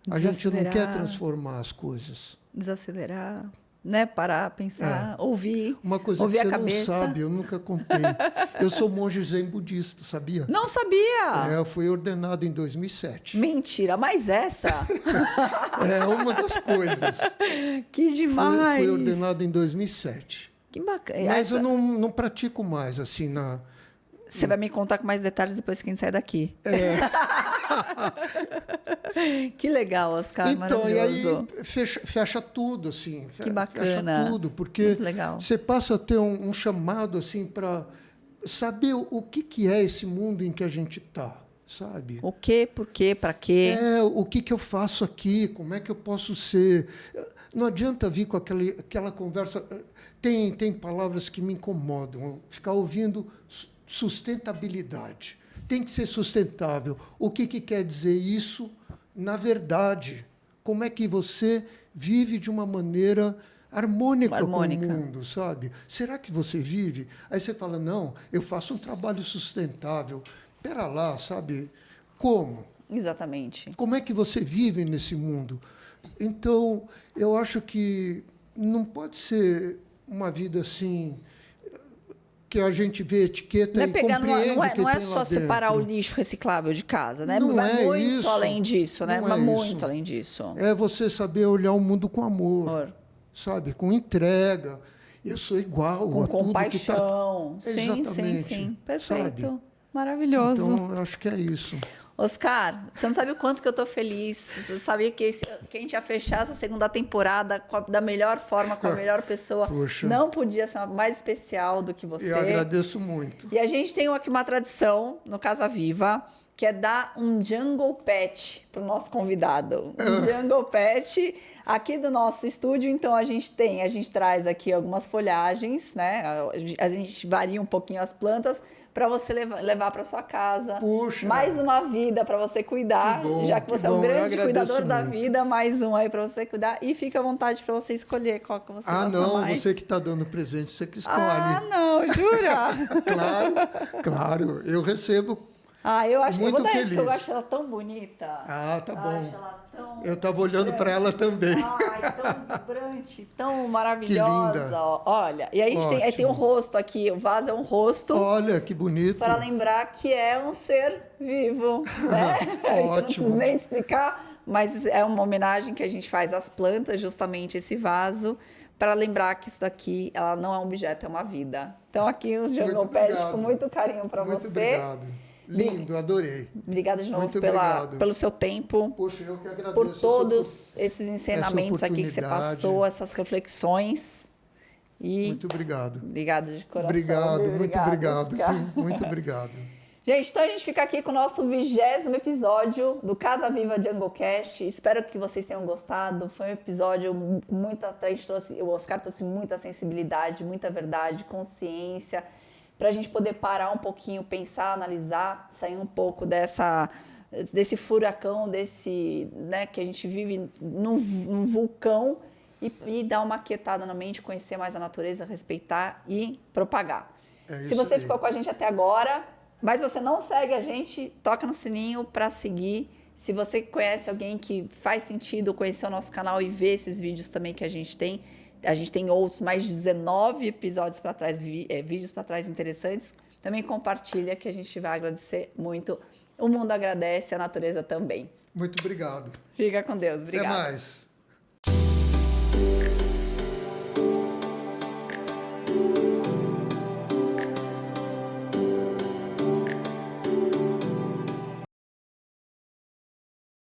A gente não quer transformar as coisas. Desacelerar, né? Parar, pensar, ouvir. Uma coisa ouvir que você a cabeça. não sabe, eu nunca contei. Eu sou monge zen budista, sabia? Não sabia! Eu fui ordenado em 2007. Mentira, mas essa? É uma das coisas. Que demais! Fui ordenado em 2007. Que bacana. Mas eu não pratico mais, assim, Você vai me contar com mais detalhes depois que a gente sair daqui. Que legal, Oscar, então, maravilhoso. E aí fecha tudo, assim. Que bacana. Fecha tudo, porque você passa a ter um chamado, assim, para saber o que é esse mundo em que a gente está, sabe? O quê, por quê, para quê? O que eu faço aqui, como é que eu posso ser... Não adianta vir com aquela conversa... Tem palavras que me incomodam, ficar ouvindo sustentabilidade. Tem que ser sustentável. O que quer dizer isso, na verdade? Como é que você vive de uma maneira harmônica com o mundo, sabe? Será que você vive? Aí você fala, não, eu faço um trabalho sustentável. Pera lá, sabe? Como? Exatamente. Como é que você vive nesse mundo? Então, eu acho que não pode ser uma vida assim... que a gente vê etiqueta e compreende não é só separar o lixo reciclável de casa, né? Não vai muito isso. além disso, né? Não muito além disso. É você saber olhar o mundo com amor, sabe? Com entrega. Eu sou igual com a compaixão. Tudo que tá... Exatamente. Sim. Perfeito. Sabe? Maravilhoso. Então, eu acho que é isso. Oscar, você não sabe o quanto que eu tô feliz. Você sabia que a gente ia fechar essa segunda temporada da melhor forma, com a melhor pessoa. Poxa. Não podia ser mais especial do que você. Eu agradeço muito. E a gente tem aqui uma tradição no Casa Viva, que é dar um jungle pet para o nosso convidado. Um jungle pet aqui do nosso estúdio. Então, a gente traz aqui algumas folhagens, né? A gente varia um pouquinho as plantas, para você levar para sua casa. Puxa. Mais uma vida para você cuidar, já que você é um grande cuidador da vida, mais um aí para você cuidar. E fica à vontade para você escolher qual que você gosta mais. Você que está dando presente, você que escolhe. Não, jura? Claro, eu recebo. Eu acho muito que eu vou dar feliz. Isso, que eu acho ela tão bonita. Tá bom. Acho ela tão eu estava olhando para ela também. Tão vibrante, tão maravilhosa. Que linda. Olha, e a gente tem um rosto aqui, o vaso é um rosto. Olha, que bonito. Para lembrar que é um ser vivo, né? Isso eu não preciso nem explicar, mas é uma homenagem que a gente faz às plantas, justamente esse vaso, para lembrar que isso daqui, ela não é um objeto, é uma vida. Então aqui o Jungle Pet com muito carinho para você. Muito obrigado. Lindo, adorei. Obrigada de novo pelo seu tempo. Poxa, eu que agradeço. Por todos esses ensinamentos aqui que você passou, essas reflexões. Muito obrigado. Obrigada de coração. Muito obrigado. Muito obrigado. Gente, então a gente fica aqui com o nosso 20º episódio do Casa Viva JungleCast. Espero que vocês tenham gostado. Foi um episódio o Oscar trouxe muita sensibilidade, muita verdade, consciência, para a gente poder parar um pouquinho, pensar, analisar, sair um pouco desse furacão, né, que a gente vive num vulcão e dar uma aquietada na mente, conhecer mais a natureza, respeitar e propagar. Se você ficou com a gente até agora, mas você não segue a gente, toca no sininho para seguir. Se você conhece alguém que faz sentido conhecer o nosso canal e ver esses vídeos também que a gente tem outros, mais de 19 episódios para trás, vídeos para trás interessantes, também compartilha que a gente vai agradecer muito. O mundo agradece, a natureza também. Muito obrigado. Fica com Deus. Obrigada. Até mais.